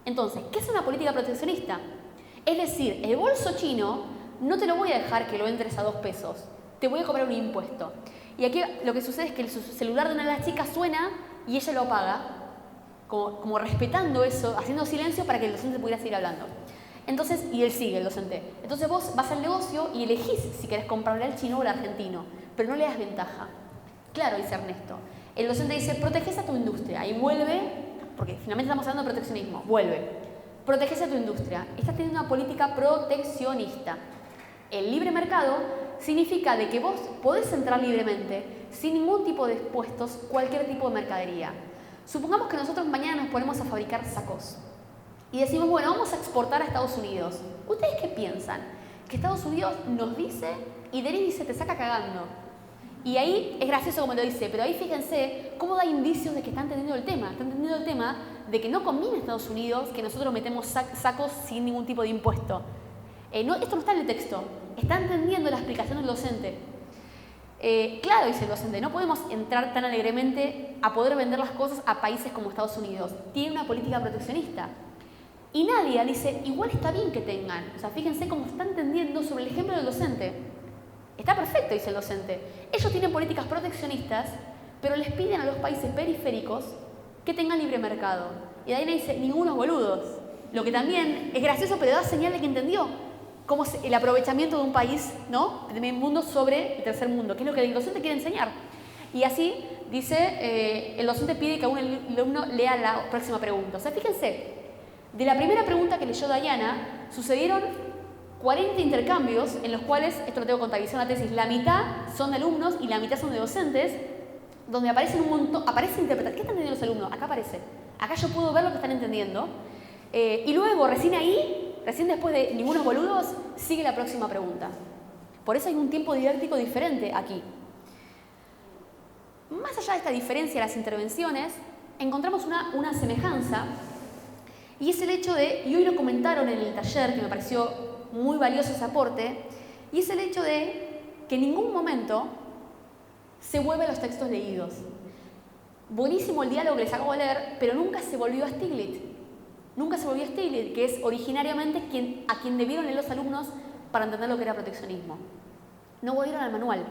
Entonces, ¿qué es una política proteccionista? Es decir, el bolso chino no te lo voy a dejar que lo entres a 2 pesos, te voy a cobrar un impuesto. Y aquí lo que sucede es que el celular de una de las chicas suena y ella lo apaga, como respetando eso, haciendo silencio para que el docente pudiera seguir hablando. Entonces, y él sigue, el docente. Entonces vos vas al negocio y elegís si querés comprarle al chino o al argentino, pero no le das ventaja. Claro, dice Ernesto. El docente dice, proteges a tu industria. Y vuelve, porque finalmente estamos hablando de proteccionismo, vuelve. Proteges a tu industria. Estás teniendo una política proteccionista. El libre mercado significa de que vos podés entrar libremente, sin ningún tipo de impuestos, cualquier tipo de mercadería. Supongamos que nosotros mañana nos ponemos a fabricar sacos y decimos, bueno, vamos a exportar a Estados Unidos. ¿Ustedes qué piensan? Que Estados Unidos nos dice y Denis dice, te saca cagando. Y ahí es gracioso como lo dice, pero ahí fíjense cómo da indicios de que están entendiendo el tema. Están entendiendo el tema de que no conviene a Estados Unidos que nosotros metemos sacos sin ningún tipo de impuesto. Esto no está en el texto. Está entendiendo la explicación del docente. Claro, dice el docente, no podemos entrar tan alegremente a poder vender las cosas a países como Estados Unidos. Tiene una política proteccionista. Y Nadia dice, igual está bien que tengan. O sea, fíjense cómo está entendiendo sobre el ejemplo del docente. Está perfecto, dice el docente. Ellos tienen políticas proteccionistas, pero les piden a los países periféricos que tengan libre mercado. Y Diana dice, ningunos boludos. Lo que también es gracioso, pero da señal de que entendió cómo es el aprovechamiento de un país, ¿no?, del primer mundo sobre el tercer mundo, que es lo que el docente quiere enseñar. Y así, dice, el docente pide que a un alumno lea la próxima pregunta. O sea, fíjense, de la primera pregunta que leyó Diana, sucedieron 40 intercambios en los cuales, esto lo tengo contabilizado en la tesis, la mitad son de alumnos y la mitad son de docentes, donde aparecen un montón, aparece interpretar. ¿Qué están entendiendo los alumnos? Acá aparece. Acá yo puedo ver lo que están entendiendo. Y luego, recién ahí, recién después de ningunos boludos, sigue la próxima pregunta. Por eso hay un tiempo didáctico diferente aquí. Más allá de esta diferencia de las intervenciones, encontramos una semejanza, y es el hecho de, y hoy lo comentaron en el taller, que me pareció muy valioso ese aporte, y es el hecho de que en ningún momento se vuelve a los textos leídos. Buenísimo el diálogo que les acabo de leer, pero nunca se volvió a Stiglitz. Nunca se volvió a Stiglitz, que es originariamente a quien debieron leer los alumnos para entender lo que era proteccionismo. No volvieron al manual.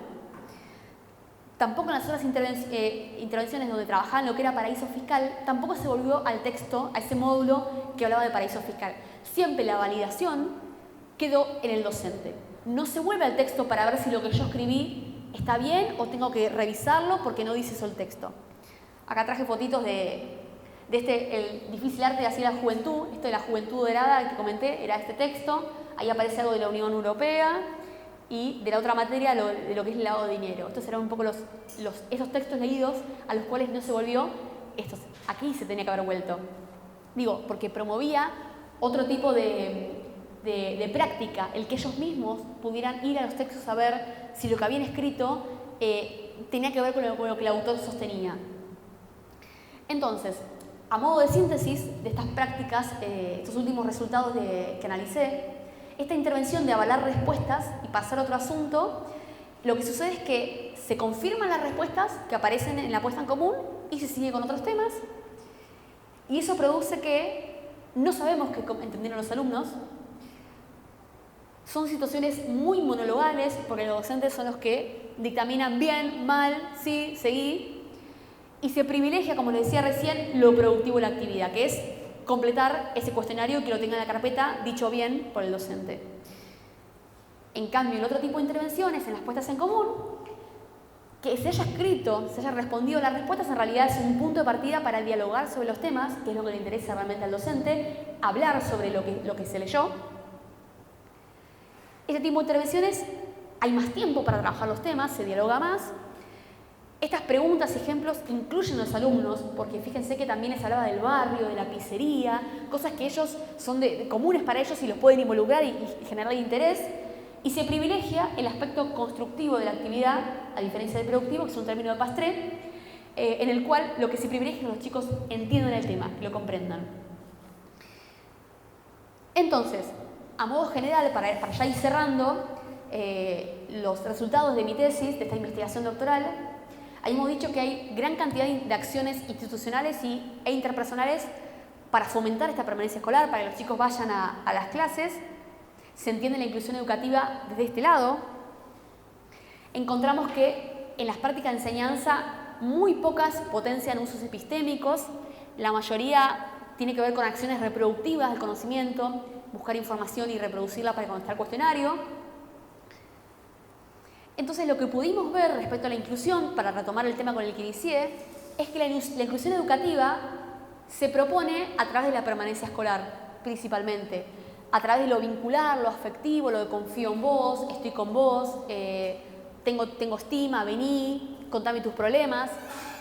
Tampoco en las otras intervenciones donde trabajaban lo que era paraíso fiscal, tampoco se volvió al texto, a ese módulo que hablaba de paraíso fiscal. Siempre la validación quedó en el docente. No se vuelve al texto para ver si lo que yo escribí está bien o tengo que revisarlo porque no dice eso el texto. Acá traje fotitos de el difícil arte de hacer la juventud. Esto de la juventud dorada que comenté era este texto. Ahí aparece algo de la Unión Europea y de la otra materia de lo que es el lavado de dinero. Estos eran un poco esos textos leídos a los cuales no se volvió. Aquí se tenía que haber vuelto. Digo, porque promovía otro tipo de práctica, el que ellos mismos pudieran ir a los textos a ver si lo que habían escrito tenía que ver con lo que el autor sostenía. Entonces, a modo de síntesis de estas prácticas, estos últimos resultados que analicé, esta intervención de avalar respuestas y pasar a otro asunto, lo que sucede es que se confirman las respuestas que aparecen en la puesta en común y se sigue con otros temas, y eso produce que no sabemos qué entendieron los alumnos. Son situaciones muy monologales, porque los docentes son los que dictaminan bien, mal, sí, seguí, y se privilegia, como les decía recién, lo productivo de la actividad, que es completar ese cuestionario y que lo tenga en la carpeta dicho bien por el docente. En cambio, en otro tipo de intervenciones, en las puestas en común, que se haya escrito, se haya respondido las respuestas, en realidad es un punto de partida para dialogar sobre los temas, que es lo que le interesa realmente al docente, hablar sobre lo que se leyó. Este tipo de intervenciones hay más tiempo para trabajar los temas, se dialoga más. Estas preguntas y ejemplos incluyen a los alumnos, porque fíjense que también les hablaba del barrio, de la pizzería, cosas que ellos son comunes para ellos y los pueden involucrar y generar interés. Y se privilegia el aspecto constructivo de la actividad, a diferencia del productivo, que es un término de Pastré, en el cual lo que se privilegia es que los chicos entiendan el tema, que lo comprendan. Entonces, a modo general, para ya ir cerrando los resultados de mi tesis, de esta investigación doctoral, hemos dicho que hay gran cantidad de acciones institucionales e interpersonales para fomentar esta permanencia escolar, para que los chicos vayan a las clases. Se entiende la inclusión educativa desde este lado. Encontramos que en las prácticas de enseñanza muy pocas potencian usos epistémicos, la mayoría tiene que ver con acciones reproductivas del conocimiento, buscar información y reproducirla para contestar el cuestionario. Entonces, lo que pudimos ver respecto a la inclusión, para retomar el tema con el que inicié, es que la inclusión educativa se propone a través de la permanencia escolar, principalmente, a través de lo vincular, lo afectivo, lo de confío en vos, estoy con vos, tengo estima, vení, contame tus problemas.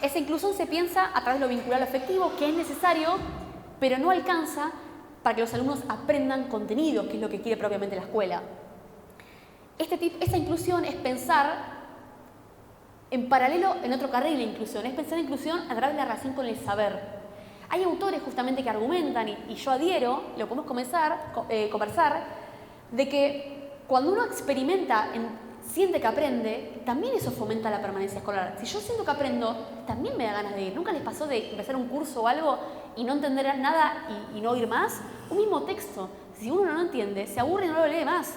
Esa inclusión se piensa a través de lo vincular, lo afectivo, que es necesario, pero no alcanza para que los alumnos aprendan contenido, que es lo que quiere propiamente la escuela. Esta inclusión es pensar en paralelo en otro carril de inclusión, es pensar en inclusión a través de la relación con el saber. Hay autores justamente que argumentan, y yo adhiero, lo podemos conversar, de que cuando uno experimenta siente que aprende, también eso fomenta la permanencia escolar. Si yo siento que aprendo, también me da ganas de ir. ¿Nunca les pasó de empezar un curso o algo y no entender nada y no ir más? Un mismo texto, si uno no lo entiende, se aburre y no lo lee más.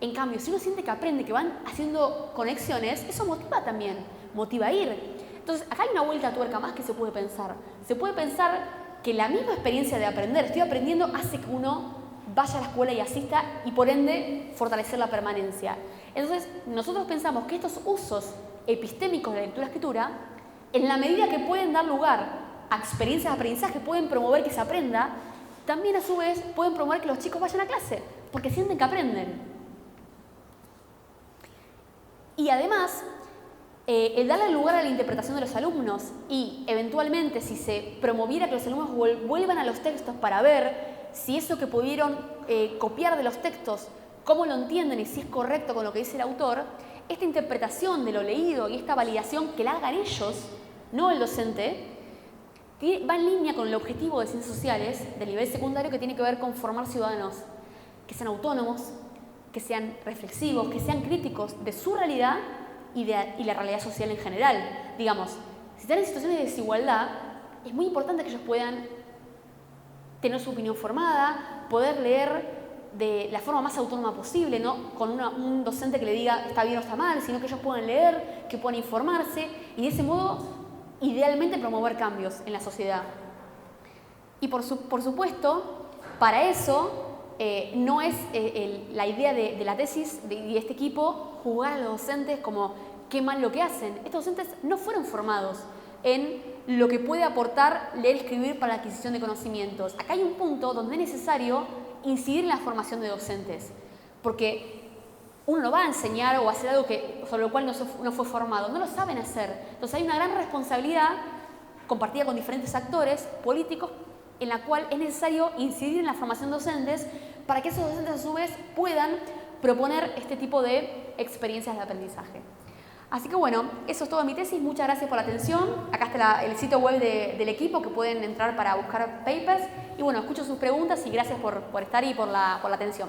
En cambio, si uno siente que aprende, que van haciendo conexiones, eso motiva también, motiva a ir. Entonces, acá hay una vuelta a tuerca más que se puede pensar. Se puede pensar que la misma experiencia de aprender, estoy aprendiendo, hace que uno vaya a la escuela y asista y por ende fortalecer la permanencia. Entonces, nosotros pensamos que estos usos epistémicos de la lectura-escritura, en la medida que pueden dar lugar a experiencias de aprendizaje, pueden promover que se aprenda, también a su vez pueden promover que los chicos vayan a clase, porque sienten que aprenden. Y además, el darle lugar a la interpretación de los alumnos y eventualmente si se promoviera que los alumnos vuelvan a los textos para ver si eso que pudieron copiar de los textos, cómo lo entienden y si es correcto con lo que dice el autor, esta interpretación de lo leído y esta validación que la hagan ellos, no el docente, va en línea con el objetivo de ciencias sociales del nivel secundario que tiene que ver con formar ciudadanos que sean autónomos, que sean reflexivos, que sean críticos de su realidad y la realidad social en general. Digamos, si están en situaciones de desigualdad, es muy importante que ellos puedan tener su opinión formada, poder leer de la forma más autónoma posible, no con un docente que le diga está bien o está mal, sino que ellos puedan leer, que puedan informarse y de ese modo, idealmente, promover cambios en la sociedad. Y por supuesto, para eso, no es la idea de la tesis y este equipo juzgar a los docentes como qué mal lo que hacen. Estos docentes no fueron formados en lo que puede aportar leer y escribir para la adquisición de conocimientos. Acá hay un punto donde es necesario incidir en la formación de docentes, porque uno no va a enseñar o hacer algo sobre lo cual no fue formado, no lo saben hacer. Entonces hay una gran responsabilidad compartida con diferentes actores políticos en la cual es necesario incidir en la formación de docentes para que esos docentes a su vez puedan proponer este tipo de experiencias de aprendizaje. Así que bueno, eso es todo de mi tesis. Muchas gracias por la atención. Acá está el sitio web del equipo que pueden entrar para buscar papers. Y bueno, escucho sus preguntas y gracias por estar y por la atención.